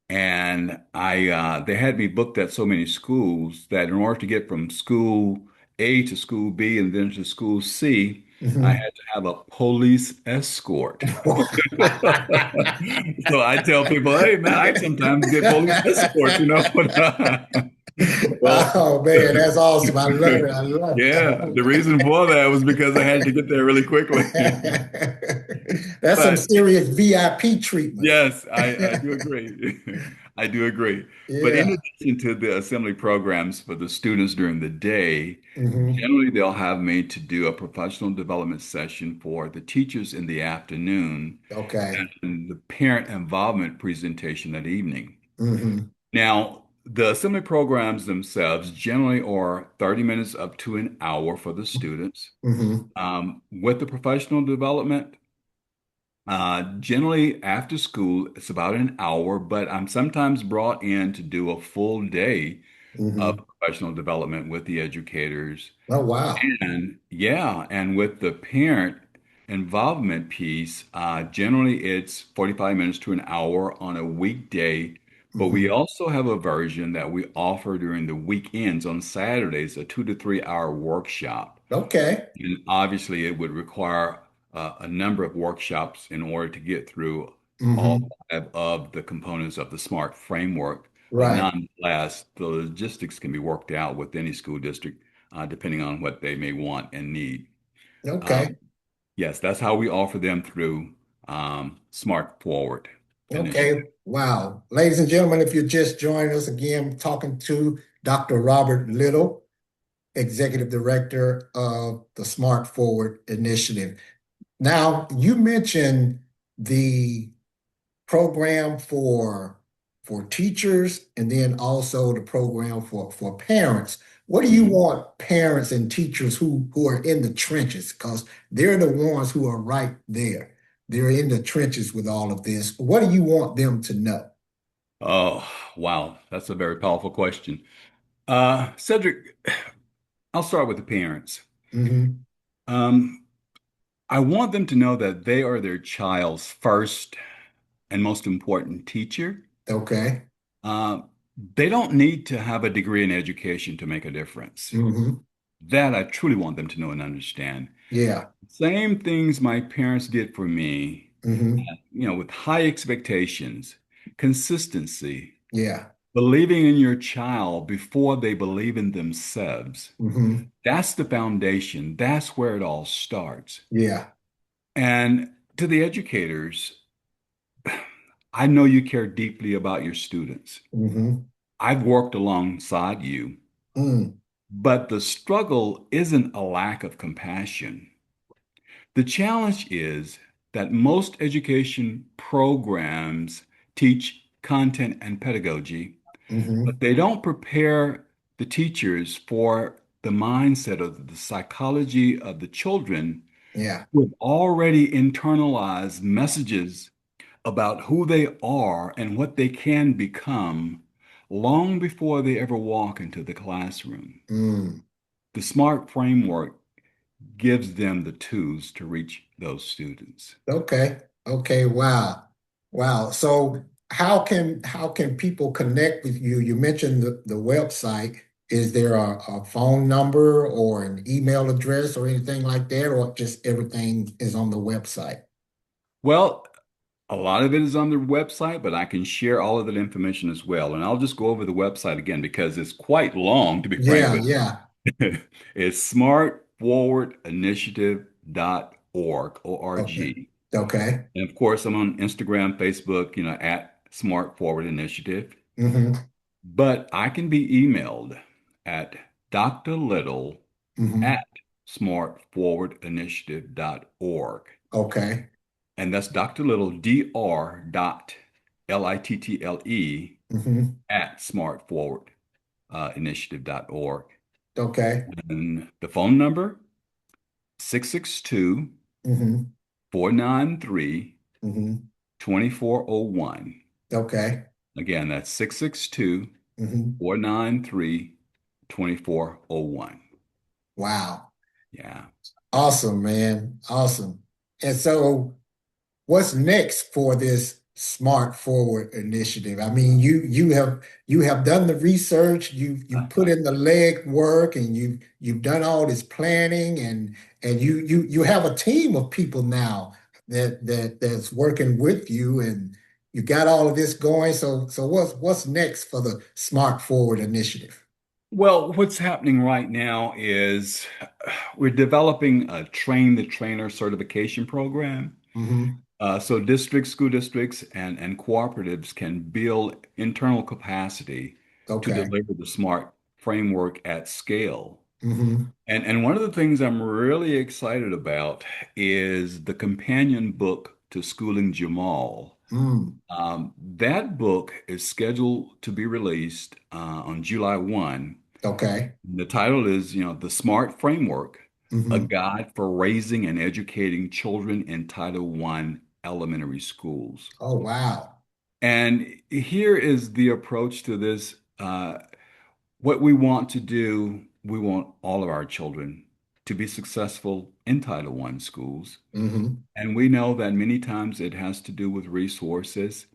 [SPEAKER 3] and I they had me booked at so many schools that in order to get from school A to school B and then to school C, I
[SPEAKER 2] Hmm.
[SPEAKER 3] had to have a police escort. So I tell people, hey man, I sometimes get police escorts, you know. Well,
[SPEAKER 2] Oh man, that's awesome. I love it. I love it. I
[SPEAKER 3] yeah,
[SPEAKER 2] love
[SPEAKER 3] the reason for that was because I had to get there really quickly.
[SPEAKER 2] it. That's some
[SPEAKER 3] But
[SPEAKER 2] serious VIP treatment.
[SPEAKER 3] yes, I do agree. I do agree. But in
[SPEAKER 2] Yeah.
[SPEAKER 3] addition to the assembly programs for the students during the day,
[SPEAKER 2] Hmm.
[SPEAKER 3] generally they'll have me to do a professional development session for the teachers in the afternoon
[SPEAKER 2] Okay.
[SPEAKER 3] and the parent involvement presentation that evening.
[SPEAKER 2] Hmm.
[SPEAKER 3] Now, the assembly programs themselves generally are 30 minutes up to an hour for the students.
[SPEAKER 2] Hmm.
[SPEAKER 3] With the professional development, generally after school, it's about an hour, but I'm sometimes brought in to do a full day of
[SPEAKER 2] Hmm.
[SPEAKER 3] professional development with the educators.
[SPEAKER 2] Oh wow.
[SPEAKER 3] And yeah, and with the parent involvement piece, generally it's 45 minutes to an hour on a weekday, but we
[SPEAKER 2] Hmm.
[SPEAKER 3] also have a version that we offer during the weekends on Saturdays, a 2 to 3 hour workshop.
[SPEAKER 2] Okay.
[SPEAKER 3] And obviously, it would require a number of workshops in order to get through all
[SPEAKER 2] Hmm.
[SPEAKER 3] five of the components of the SMART framework. But
[SPEAKER 2] Right.
[SPEAKER 3] nonetheless, the logistics can be worked out with any school district, depending on what they may want and need.
[SPEAKER 2] Okay.
[SPEAKER 3] Um, yes, that's how we offer them through SMART Forward initiative.
[SPEAKER 2] Okay. Wow. Ladies and gentlemen, if you're just joining us again, talking to Dr. Robert Little, Executive Director of the Smart Forward Initiative. Now, you mentioned the program for teachers and then also the program for parents. What do you
[SPEAKER 3] Mhm.
[SPEAKER 2] want parents and teachers who are in the trenches? Because they're the ones who are right there. They're in the trenches with all of this. What do you want them to know?
[SPEAKER 3] Oh, wow. That's a very powerful question. Cedric, I'll start with the parents.
[SPEAKER 2] Hmm.
[SPEAKER 3] Um, I want them to know that they are their child's first and most important teacher.
[SPEAKER 2] Okay.
[SPEAKER 3] Uh, they don't need to have a degree in education to make a difference.
[SPEAKER 2] Hmm.
[SPEAKER 3] That I truly want them to know and understand.
[SPEAKER 2] Yeah.
[SPEAKER 3] Same things my parents did for me,
[SPEAKER 2] Hmm.
[SPEAKER 3] with high expectations, consistency,
[SPEAKER 2] Yeah.
[SPEAKER 3] believing in your child before they believe in themselves.
[SPEAKER 2] Hmm.
[SPEAKER 3] That's the foundation. That's where it all starts.
[SPEAKER 2] Yeah.
[SPEAKER 3] And to the educators, I know you care deeply about your students.
[SPEAKER 2] Hmm.
[SPEAKER 3] I've worked alongside you,
[SPEAKER 2] Mm.
[SPEAKER 3] but the struggle isn't a lack of compassion. The challenge is that most education programs teach content and pedagogy, but
[SPEAKER 2] Hmm.
[SPEAKER 3] they don't prepare the teachers for the mindset of the psychology of the children
[SPEAKER 2] Yeah.
[SPEAKER 3] who have already internalized messages about who they are and what they can become long before they ever walk into the classroom.
[SPEAKER 2] Mm.
[SPEAKER 3] The SMART framework gives them the tools to reach those students.
[SPEAKER 2] Okay. Okay. Wow. Wow. So how can people connect with you? You mentioned the website. Is there a phone number or an email address or anything like that, or just everything is on the website?
[SPEAKER 3] Well, a lot of it is on the website, but I can share all of that information as well. And I'll just go over the website again because it's quite long, to be frank
[SPEAKER 2] Yeah,
[SPEAKER 3] with
[SPEAKER 2] yeah.
[SPEAKER 3] you. It's smartforwardinitiative.org,
[SPEAKER 2] Okay.
[SPEAKER 3] O-R-G.
[SPEAKER 2] Okay.
[SPEAKER 3] And of course, I'm on Instagram, Facebook, at Smart Forward Initiative.
[SPEAKER 2] Hmm.
[SPEAKER 3] But I can be emailed at Dr. Little
[SPEAKER 2] Hmm.
[SPEAKER 3] at smartforwardinitiative.org.
[SPEAKER 2] Okay.
[SPEAKER 3] And that's Dr. Little, Dr. dot Little
[SPEAKER 2] Hmm.
[SPEAKER 3] at smartforwardinitiative.org.
[SPEAKER 2] Okay.
[SPEAKER 3] And the phone number, 662
[SPEAKER 2] Hmm.
[SPEAKER 3] 493
[SPEAKER 2] Hmm.
[SPEAKER 3] 2401.
[SPEAKER 2] Okay.
[SPEAKER 3] Again, that's 662
[SPEAKER 2] Hmm.
[SPEAKER 3] 493 2401.
[SPEAKER 2] Wow.
[SPEAKER 3] Yeah.
[SPEAKER 2] Awesome, man. Awesome. And so what's next for this Smart Forward initiative? I mean, you have done the research, you put in the leg work, and you've done all this planning, and you have a team of people now that's working with you, and you got all of this going. So what's next for the Smart Forward initiative?
[SPEAKER 3] Well, what's happening right now is we're developing a train the trainer certification program.
[SPEAKER 2] Hmm.
[SPEAKER 3] So districts, school districts, and cooperatives can build internal capacity to
[SPEAKER 2] Okay.
[SPEAKER 3] deliver the SMART framework at scale.
[SPEAKER 2] Hmm.
[SPEAKER 3] And one of the things I'm really excited about is the companion book to Schooling Jamal.
[SPEAKER 2] Mm.
[SPEAKER 3] That book is scheduled to be released on July 1.
[SPEAKER 2] Okay.
[SPEAKER 3] The title is, The Smart Framework, a
[SPEAKER 2] Hmm.
[SPEAKER 3] guide for raising and educating children in Title I elementary schools.
[SPEAKER 2] Oh, wow.
[SPEAKER 3] And here is the approach to this. What we want to do, we want all of our children to be successful in Title I schools.
[SPEAKER 2] Hmm.
[SPEAKER 3] And we know that many times it has to do with resources.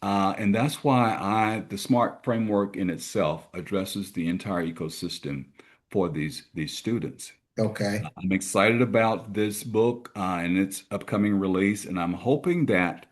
[SPEAKER 3] And that's why the SMART framework in itself addresses the entire ecosystem for these students.
[SPEAKER 2] Okay.
[SPEAKER 3] I'm excited about this book and its upcoming release, and I'm hoping that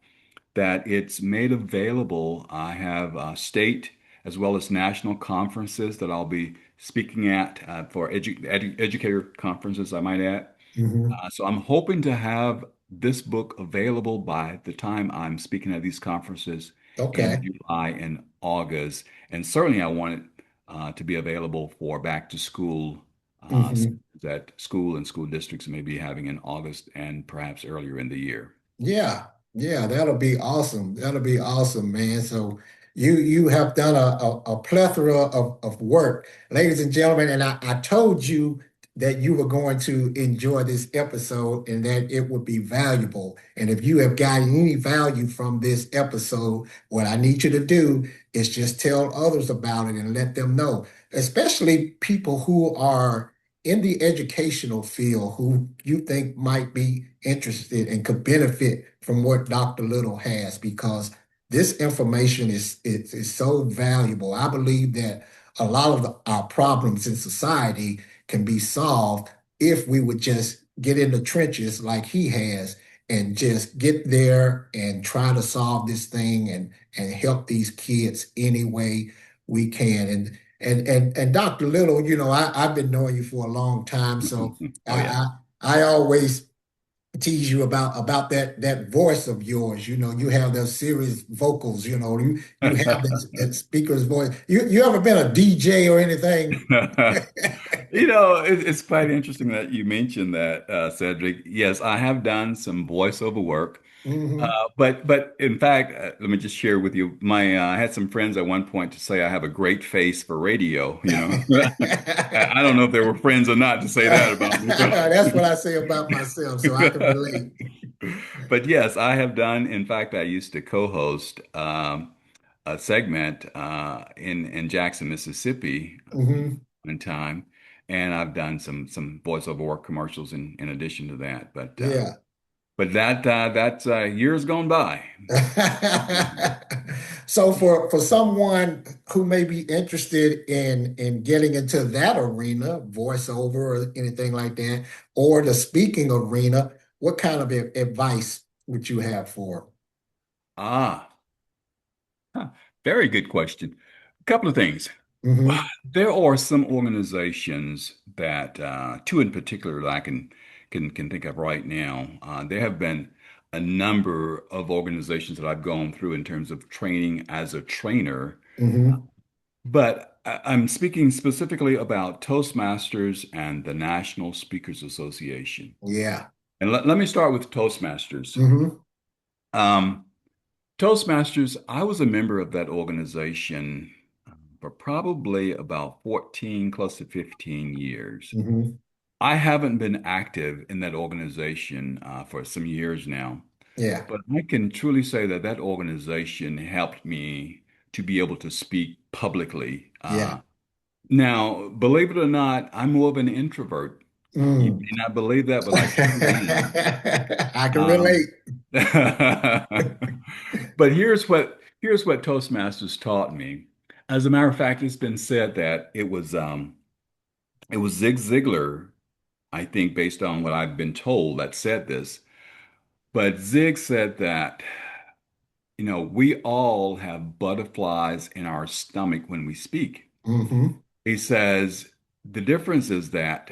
[SPEAKER 3] it's made available. I have state as well as national conferences that I'll be speaking at for educator conferences, I might add.
[SPEAKER 2] Hmm.
[SPEAKER 3] So I'm hoping to have this book available by the time I'm speaking at these conferences in
[SPEAKER 2] Okay.
[SPEAKER 3] July and August. And certainly I want it to be available for back to school
[SPEAKER 2] Hmm.
[SPEAKER 3] that school and school districts may be having in August and perhaps earlier in the year.
[SPEAKER 2] Yeah. Yeah, that'll be awesome. That'll be awesome, man. So you have done a plethora of work, ladies and gentlemen, and I told you that you were going to enjoy this episode and that it would be valuable. And if you have gotten any value from this episode, what I need you to do is just tell others about it and let them know, especially people who are in the educational field who you think might be interested and could benefit from what Dr. Little has, because this information is so valuable. I believe that a lot of our problems in society can be solved if we would just get in the trenches like he has and just get there and try to solve this thing and help these kids any way we can. And Dr. Little, I've been knowing you for a long time, so
[SPEAKER 3] Oh yeah.
[SPEAKER 2] I I always tease you about that voice of yours. You have those serious vocals. You have that speaker's voice. You ever been a DJ or anything?
[SPEAKER 3] It's quite interesting that you mentioned that, Cedric. Yes, I have done some voiceover work.
[SPEAKER 2] Hmm.
[SPEAKER 3] But in fact, let me just share with you. I had some friends at one point to say I have a great face for radio, I don't know if they were friends or not to say that about me, but
[SPEAKER 2] That's what I say about myself, so I can relate.
[SPEAKER 3] but yes, I have done. In fact, I used to co-host a segment in Jackson, Mississippi,
[SPEAKER 2] Hmm.
[SPEAKER 3] in time, and I've done some voiceover work commercials in addition to that.
[SPEAKER 2] Yeah.
[SPEAKER 3] But that's years gone by.
[SPEAKER 2] So for someone who may be interested in getting into that arena, voiceover or anything like that, or the speaking arena, what kind of advice would you have for
[SPEAKER 3] Ah, huh, very good question. A couple of things.
[SPEAKER 2] them? Hmm.
[SPEAKER 3] There are some organizations that, two in particular, that I can think of right now. There have been a number of organizations that I've gone through in terms of training as a trainer.
[SPEAKER 2] Hmm.
[SPEAKER 3] But I'm speaking specifically about Toastmasters and the National Speakers Association.
[SPEAKER 2] Yeah.
[SPEAKER 3] And let me start with Toastmasters.
[SPEAKER 2] Mm-hmm.
[SPEAKER 3] Um, Toastmasters, I was a member of that organization for probably about 14, close to 15 years.
[SPEAKER 2] Mm-hmm.
[SPEAKER 3] I haven't been active in that organization for some years now,
[SPEAKER 2] Yeah.
[SPEAKER 3] but I can truly say that that organization helped me to be able to speak publicly.
[SPEAKER 2] Yeah.
[SPEAKER 3] Now, believe it or not, I'm more of an introvert. You
[SPEAKER 2] Mm.
[SPEAKER 3] may not believe that, but I truly am.
[SPEAKER 2] I can relate.
[SPEAKER 3] Um, but here's what Toastmasters taught me. As a matter of fact, it's been said that it was Zig Ziglar, I think, based on what I've been told, that said this. But Zig said that, we all have butterflies in our stomach when we speak.
[SPEAKER 2] Mm-hmm.
[SPEAKER 3] He says the difference is that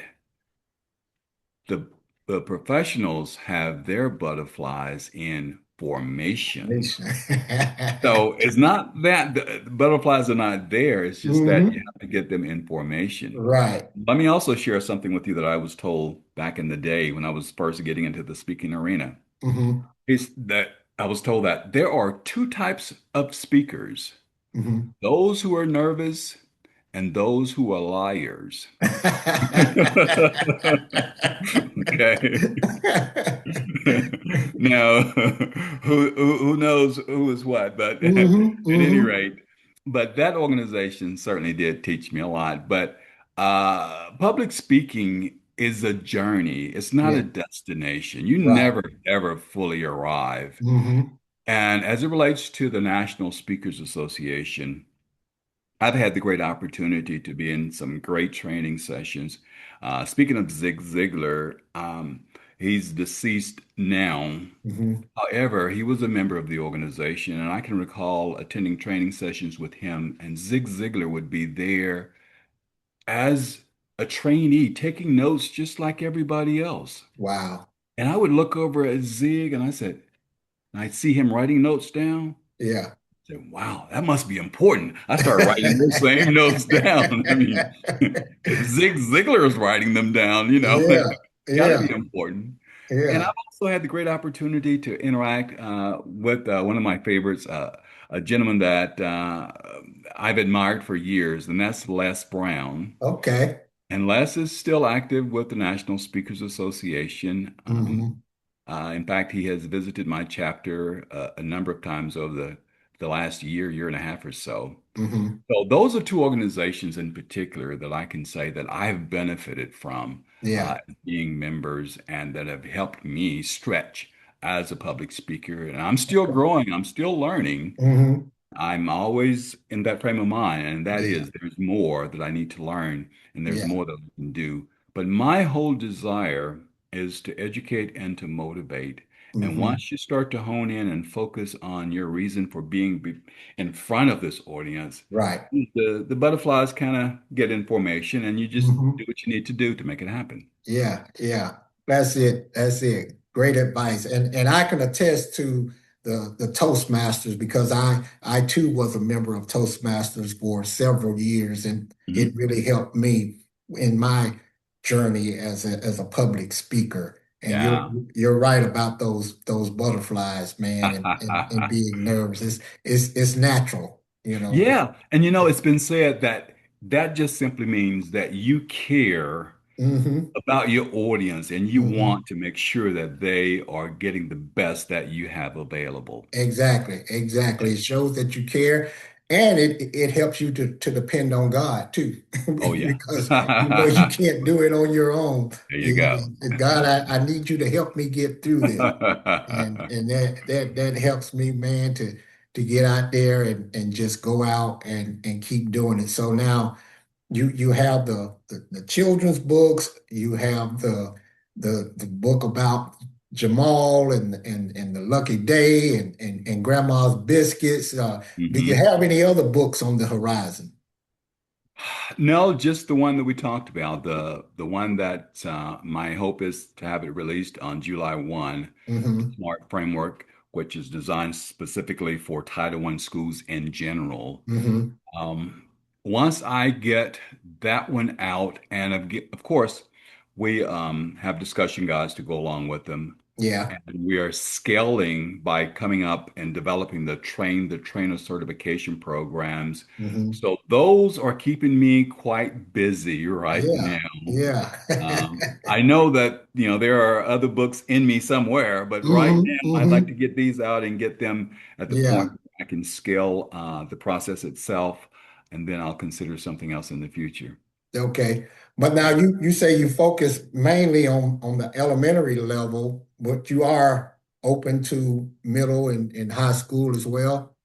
[SPEAKER 3] the the professionals have their butterflies in formation. So it's not that the butterflies are not there, it's just that you
[SPEAKER 2] Mm-hmm.
[SPEAKER 3] have to get them in formation.
[SPEAKER 2] Right.
[SPEAKER 3] Let me also share something with you that I was told back in the day when I was first getting into the speaking arena.
[SPEAKER 2] Mm-hmm.
[SPEAKER 3] Is that I was told that there are two types of speakers,
[SPEAKER 2] Mm-hmm.
[SPEAKER 3] those who are nervous and those who are liars. Okay. Now, who knows who is what, but at
[SPEAKER 2] Mm-hmm.
[SPEAKER 3] any
[SPEAKER 2] Mm-hmm.
[SPEAKER 3] rate, but that organization certainly did teach me a lot. But public speaking is a journey. It's not a
[SPEAKER 2] Yeah.
[SPEAKER 3] destination. You
[SPEAKER 2] Right.
[SPEAKER 3] never ever fully arrive.
[SPEAKER 2] Mm-hmm.
[SPEAKER 3] And as it relates to the National Speakers Association, I've had the great opportunity to be in some great training sessions. Speaking of Zig Ziglar, he's deceased now.
[SPEAKER 2] Mm-hmm.
[SPEAKER 3] However, he was a member of the organization, and I can recall attending training sessions with him, and Zig Ziglar would be there as a trainee, taking notes just like everybody else.
[SPEAKER 2] Wow.
[SPEAKER 3] And I would look over at Zig, and I'd see him writing notes down.
[SPEAKER 2] Yeah.
[SPEAKER 3] Said, wow, that must be important. I started writing those same notes down. I mean, if Zig Ziglar is writing them down,
[SPEAKER 2] Yeah.
[SPEAKER 3] got to
[SPEAKER 2] Yeah.
[SPEAKER 3] be important. And
[SPEAKER 2] Yeah.
[SPEAKER 3] I've also had the great opportunity to interact with one of my favorites, a gentleman that I've admired for years, and that's Les Brown.
[SPEAKER 2] Okay.
[SPEAKER 3] And Les is still active with the National Speakers Association.
[SPEAKER 2] Mm-hmm.
[SPEAKER 3] In fact, he has visited my chapter a number of times over the last year and a half or so.
[SPEAKER 2] Mm-hmm.
[SPEAKER 3] So those are two organizations in particular that I can say that I've benefited from
[SPEAKER 2] Yeah.
[SPEAKER 3] being members and that have helped me stretch as a public speaker. And I'm still growing, I'm still learning.
[SPEAKER 2] Mm-hmm.
[SPEAKER 3] I'm always in that frame of mind, and that
[SPEAKER 2] Yeah.
[SPEAKER 3] is there's more that I need to learn and there's
[SPEAKER 2] Yeah.
[SPEAKER 3] more that I can do. But my whole desire is to educate and to motivate. And
[SPEAKER 2] Mm-hmm.
[SPEAKER 3] once you start to hone in and focus on your reason for being in front of this audience,
[SPEAKER 2] Right.
[SPEAKER 3] the butterflies kind of get in formation and you just
[SPEAKER 2] Mm-hmm.
[SPEAKER 3] do what you need to do to make it happen.
[SPEAKER 2] Yeah, yeah. That's it. That's it. Great advice. And I can attest to the Toastmasters because I too was a member of Toastmasters for several years, and it
[SPEAKER 3] Mhm.
[SPEAKER 2] really helped me in my journey as a public speaker. And
[SPEAKER 3] Yeah.
[SPEAKER 2] you're right about those butterflies, man, and being nervous. It's natural, you know.
[SPEAKER 3] Yeah. And it's been said that that just simply means that you care
[SPEAKER 2] Hmm.
[SPEAKER 3] about your audience and you
[SPEAKER 2] Hmm.
[SPEAKER 3] want to make sure that they are getting the best that you have available.
[SPEAKER 2] Exactly, exactly. It shows that you care, and it helps you to depend on God too,
[SPEAKER 3] Oh, yeah.
[SPEAKER 2] because you can't do it on your own.
[SPEAKER 3] There you go.
[SPEAKER 2] God, I need you to help me get through this, and that helps me, man, to get out there and just go out and keep doing it. So now you have the children's books, you have the book about Jamal and the Lucky Day and Grandma's Biscuits. Do you
[SPEAKER 3] Mhm.
[SPEAKER 2] have any other books on the horizon?
[SPEAKER 3] No, just the one that we talked about, the one that my hope is to have it released on July 1, the
[SPEAKER 2] Hmm.
[SPEAKER 3] SMART framework, which is designed specifically for Title I schools in general.
[SPEAKER 2] Hmm.
[SPEAKER 3] Um, once I get that one out, and of course, we have discussion guides to go along with them.
[SPEAKER 2] Yeah.
[SPEAKER 3] And we are scaling by coming up and developing the trainer certification programs.
[SPEAKER 2] Hmm.
[SPEAKER 3] So those are keeping me quite busy right
[SPEAKER 2] Yeah.
[SPEAKER 3] now.
[SPEAKER 2] Yeah.
[SPEAKER 3] I know that, there are other books in me somewhere, but right
[SPEAKER 2] Hmm.
[SPEAKER 3] now I'd like to
[SPEAKER 2] Hmm.
[SPEAKER 3] get these out and get them at the point
[SPEAKER 2] Yeah.
[SPEAKER 3] where I can scale the process itself, and then I'll consider something else in the future.
[SPEAKER 2] Okay. But now
[SPEAKER 3] Yeah.
[SPEAKER 2] you say you focus mainly on the elementary level, but you are open to middle and high school as well.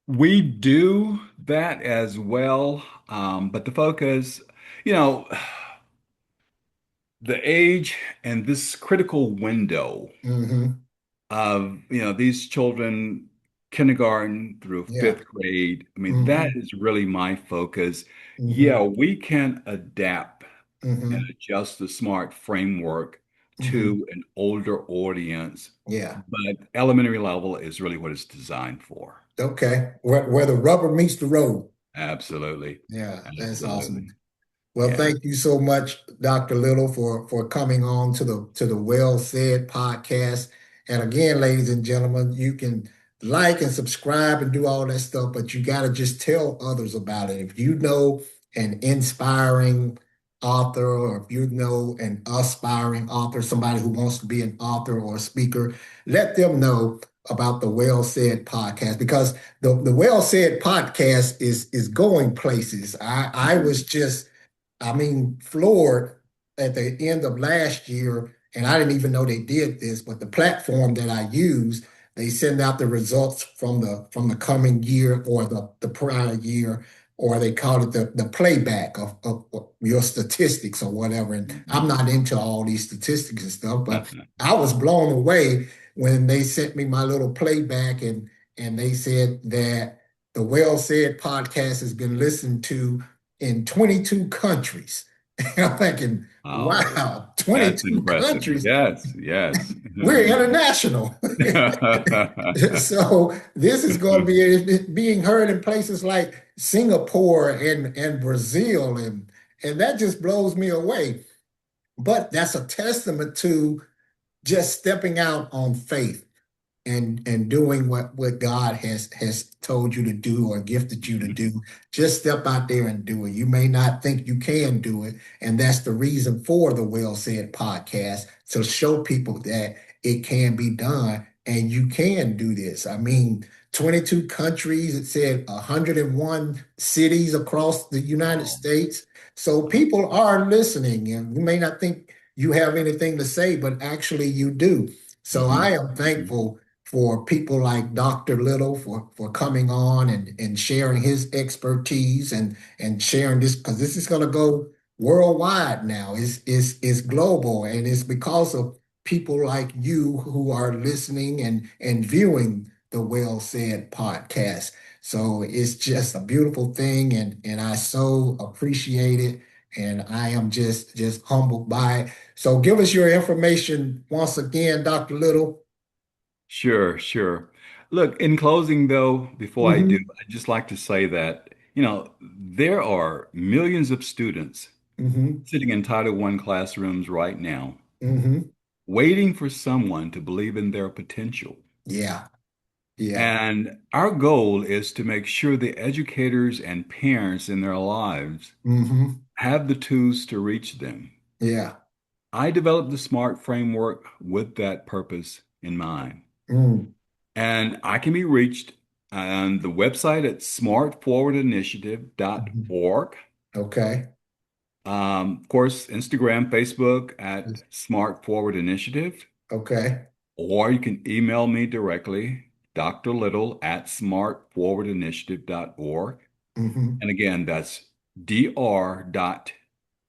[SPEAKER 3] We do that as well, but the focus, you know, the age and this critical window
[SPEAKER 2] Hmm.
[SPEAKER 3] of, these children, kindergarten through
[SPEAKER 2] Yeah.
[SPEAKER 3] fifth grade. I mean, that
[SPEAKER 2] Hmm.
[SPEAKER 3] is really my focus. Yeah,
[SPEAKER 2] Hmm.
[SPEAKER 3] we can adapt and
[SPEAKER 2] Hmm.
[SPEAKER 3] adjust the SMART framework
[SPEAKER 2] Hmm.
[SPEAKER 3] to an older audience,
[SPEAKER 2] Yeah.
[SPEAKER 3] but elementary level is really what it's designed for.
[SPEAKER 2] Okay. Where the rubber meets the road.
[SPEAKER 3] Absolutely.
[SPEAKER 2] Yeah, that's awesome.
[SPEAKER 3] Absolutely.
[SPEAKER 2] Well,
[SPEAKER 3] Yeah.
[SPEAKER 2] thank you so much, Dr. Little, for coming on to the Well Said podcast. And again, ladies and gentlemen, you can like and subscribe and do all that stuff, but you got to just tell others about it. If you know an inspiring author, or if you know an aspiring author, somebody who wants to be an author or a speaker, let them know about the Well Said podcast, because the Well Said podcast is going places. I was just, I mean, floored at the end of last year, and I didn't even know they did this, but the platform that I use, they send out the results from the coming year or the prior year, or they call it the playback of your statistics or whatever. And I'm not into all these statistics and stuff, but I was blown away when they sent me my little playback, and they said that the Well Said podcast has been listened to in 22 countries. And I'm thinking,
[SPEAKER 3] Oh,
[SPEAKER 2] wow,
[SPEAKER 3] that's
[SPEAKER 2] 22
[SPEAKER 3] impressive.
[SPEAKER 2] countries.
[SPEAKER 3] Yes, yes.
[SPEAKER 2] We're international. So this is going to be being heard in places like Singapore and Brazil, and that just blows me away. But that's a testament to just stepping out on faith and doing what God has told you to do or gifted you to do. Just step out there and do it. You may not think you can do it, and that's the reason for the Well Said podcast, to show people that it can be done and you can do this. I mean, 22 countries, it said 101 cities across the United
[SPEAKER 3] Wow.
[SPEAKER 2] States. So people are listening, and you may not think you have anything to say, but actually you do. So I
[SPEAKER 3] Hmm.
[SPEAKER 2] am thankful for people like Dr. Little for coming on and sharing his expertise and sharing this, because this is going to go worldwide now. It's global, and it's because of people like you who are listening and viewing the Well Said podcast. So it's just a beautiful thing, and I so appreciate it, and I am just humbled by it. So give us your information once again, Dr. Little.
[SPEAKER 3] Sure, sure. Look, in closing, though, before I do,
[SPEAKER 2] Hmm.
[SPEAKER 3] I'd just like to say that, there are millions of students
[SPEAKER 2] Hmm.
[SPEAKER 3] sitting in Title I classrooms right now,
[SPEAKER 2] Hmm.
[SPEAKER 3] waiting for someone to believe in their potential.
[SPEAKER 2] Yeah, yeah.
[SPEAKER 3] And our goal is to make sure the educators and parents in their lives
[SPEAKER 2] Hmm.
[SPEAKER 3] have the tools to reach them.
[SPEAKER 2] Yeah.
[SPEAKER 3] I developed the SMART framework with that purpose in mind.
[SPEAKER 2] Mm.
[SPEAKER 3] And I can be reached on the website at
[SPEAKER 2] Mhm.
[SPEAKER 3] smartforwardinitiative.org.
[SPEAKER 2] Okay.
[SPEAKER 3] Of course, Instagram, Facebook at Smart Forward Initiative,
[SPEAKER 2] Okay.
[SPEAKER 3] or you can email me directly, Dr. Little at smartforwardinitiative.org.
[SPEAKER 2] Hmm.
[SPEAKER 3] And again, that's dr.little,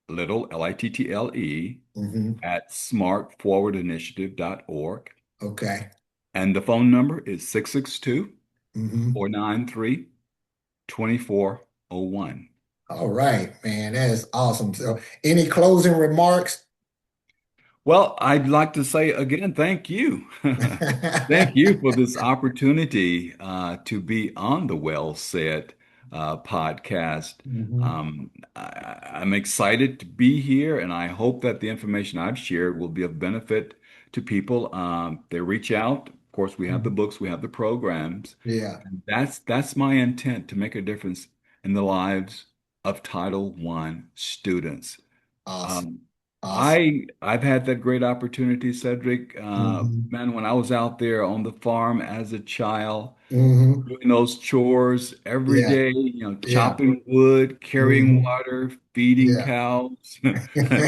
[SPEAKER 3] Little,
[SPEAKER 2] Hmm.
[SPEAKER 3] at smartforwardinitiative.org.
[SPEAKER 2] Okay.
[SPEAKER 3] And the phone number is 662
[SPEAKER 2] Hmm.
[SPEAKER 3] 493 2401.
[SPEAKER 2] All right, man. That is awesome. So, any closing remarks?
[SPEAKER 3] Well, I'd like to say again, thank you. Thank you for this opportunity to be on the Well Said podcast.
[SPEAKER 2] Mhm.
[SPEAKER 3] I'm excited to be here, and I hope that the information I've shared will be of benefit to people. They reach out. Of course, we have the
[SPEAKER 2] Mhm.
[SPEAKER 3] books, we have the programs.
[SPEAKER 2] Yeah.
[SPEAKER 3] And that's my intent to make a difference in the lives of Title I students.
[SPEAKER 2] Awesome.
[SPEAKER 3] Um,
[SPEAKER 2] Awesome.
[SPEAKER 3] I've had that great opportunity, Cedric.
[SPEAKER 2] Hmm.
[SPEAKER 3] Man, when I was out there on the farm as a child,
[SPEAKER 2] Hmm.
[SPEAKER 3] doing those chores every
[SPEAKER 2] Yeah.
[SPEAKER 3] day,
[SPEAKER 2] Yeah.
[SPEAKER 3] chopping wood, carrying
[SPEAKER 2] Hmm.
[SPEAKER 3] water, feeding
[SPEAKER 2] Yeah.
[SPEAKER 3] cows,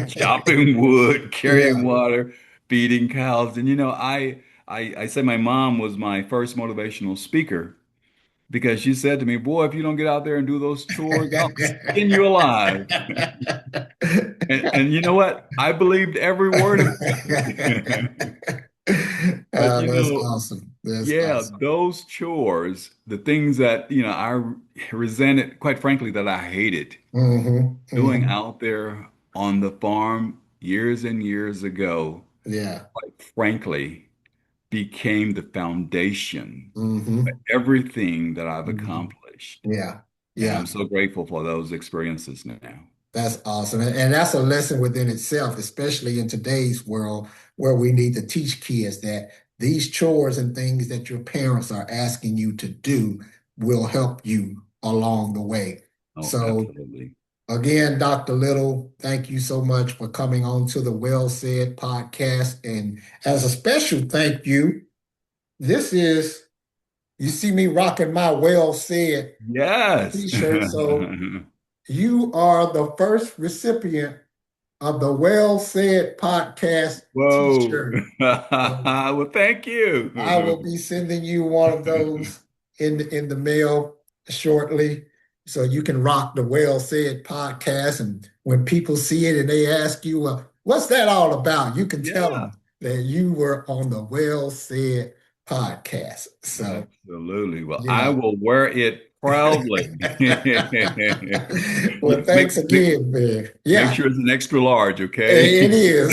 [SPEAKER 3] chopping wood, carrying
[SPEAKER 2] Yeah.
[SPEAKER 3] water, feeding cows. And I say my mom was my first motivational speaker because she said to me, "Boy, if you don't get out there and do those chores, I'll skin you alive." And you know what? I believed every word of it. But
[SPEAKER 2] That's awesome. That's
[SPEAKER 3] yeah,
[SPEAKER 2] awesome.
[SPEAKER 3] those chores, the things that, I resented, quite frankly, that I hated
[SPEAKER 2] Hmm.
[SPEAKER 3] doing
[SPEAKER 2] Hmm.
[SPEAKER 3] out there on the farm years and years ago,
[SPEAKER 2] Yeah.
[SPEAKER 3] quite frankly, became the foundation for
[SPEAKER 2] Hmm.
[SPEAKER 3] everything that I've
[SPEAKER 2] Hmm.
[SPEAKER 3] accomplished.
[SPEAKER 2] Yeah.
[SPEAKER 3] And
[SPEAKER 2] Yeah.
[SPEAKER 3] I'm so grateful for those experiences now.
[SPEAKER 2] That's awesome. And that's a lesson within itself, especially in today's world where we need to teach kids that these chores and things that your parents are asking you to do will help you along the way.
[SPEAKER 3] Oh,
[SPEAKER 2] So,
[SPEAKER 3] absolutely.
[SPEAKER 2] again, Dr. Little, thank you so much for coming on to the Well Said podcast. And as a special thank you, this is, you see me rocking my Well Said
[SPEAKER 3] Yes.
[SPEAKER 2] t-shirt. So, you are the first recipient of the Well Said Podcast
[SPEAKER 3] Whoa.
[SPEAKER 2] t-shirt. So
[SPEAKER 3] Well, thank
[SPEAKER 2] I
[SPEAKER 3] you.
[SPEAKER 2] will be sending you one of those in the mail shortly. So you can rock the Well Said Podcast. And when people see it and they ask you, what's that all about? You can tell
[SPEAKER 3] Yeah,
[SPEAKER 2] them that you were on the Well Said Podcast. So
[SPEAKER 3] absolutely. Well, I
[SPEAKER 2] yeah.
[SPEAKER 3] will wear it proudly.
[SPEAKER 2] Well, thanks
[SPEAKER 3] Make, make,
[SPEAKER 2] again, man.
[SPEAKER 3] make
[SPEAKER 2] Yeah.
[SPEAKER 3] sure it's an extra large, okay?
[SPEAKER 2] It is.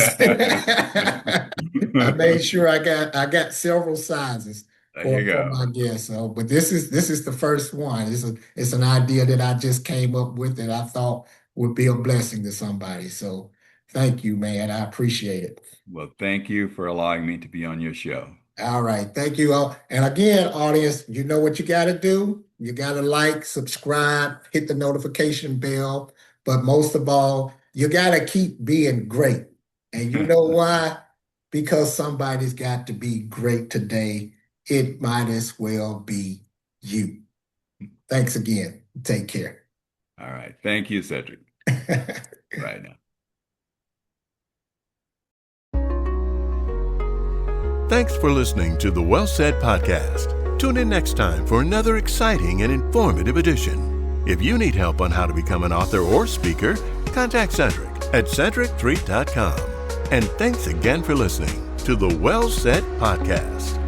[SPEAKER 2] I made sure I got several sizes
[SPEAKER 3] There
[SPEAKER 2] for
[SPEAKER 3] you
[SPEAKER 2] for
[SPEAKER 3] go.
[SPEAKER 2] my guests. So, but this is the first one. It's an idea that I just came up with that I thought would be a blessing to somebody. So, thank you, man. I appreciate it.
[SPEAKER 3] Well, thank you for allowing me to be on your show.
[SPEAKER 2] All right. Thank you all. And again, audience, you know what you got to do. You got to like, subscribe, hit the notification bell. But most of all, you got to keep being great. And you know why? Because somebody's got to be great today. It might as well be you. Thanks again. Take care.
[SPEAKER 3] All right. Thank you, Cedric. Right now.
[SPEAKER 1] Thanks for listening to the Well Said Podcast. Tune in next time for another exciting and informative edition. If you need help on how to become an author or speaker, contact Cedric at cedric3.com. And thanks again for listening to the Well Said Podcast.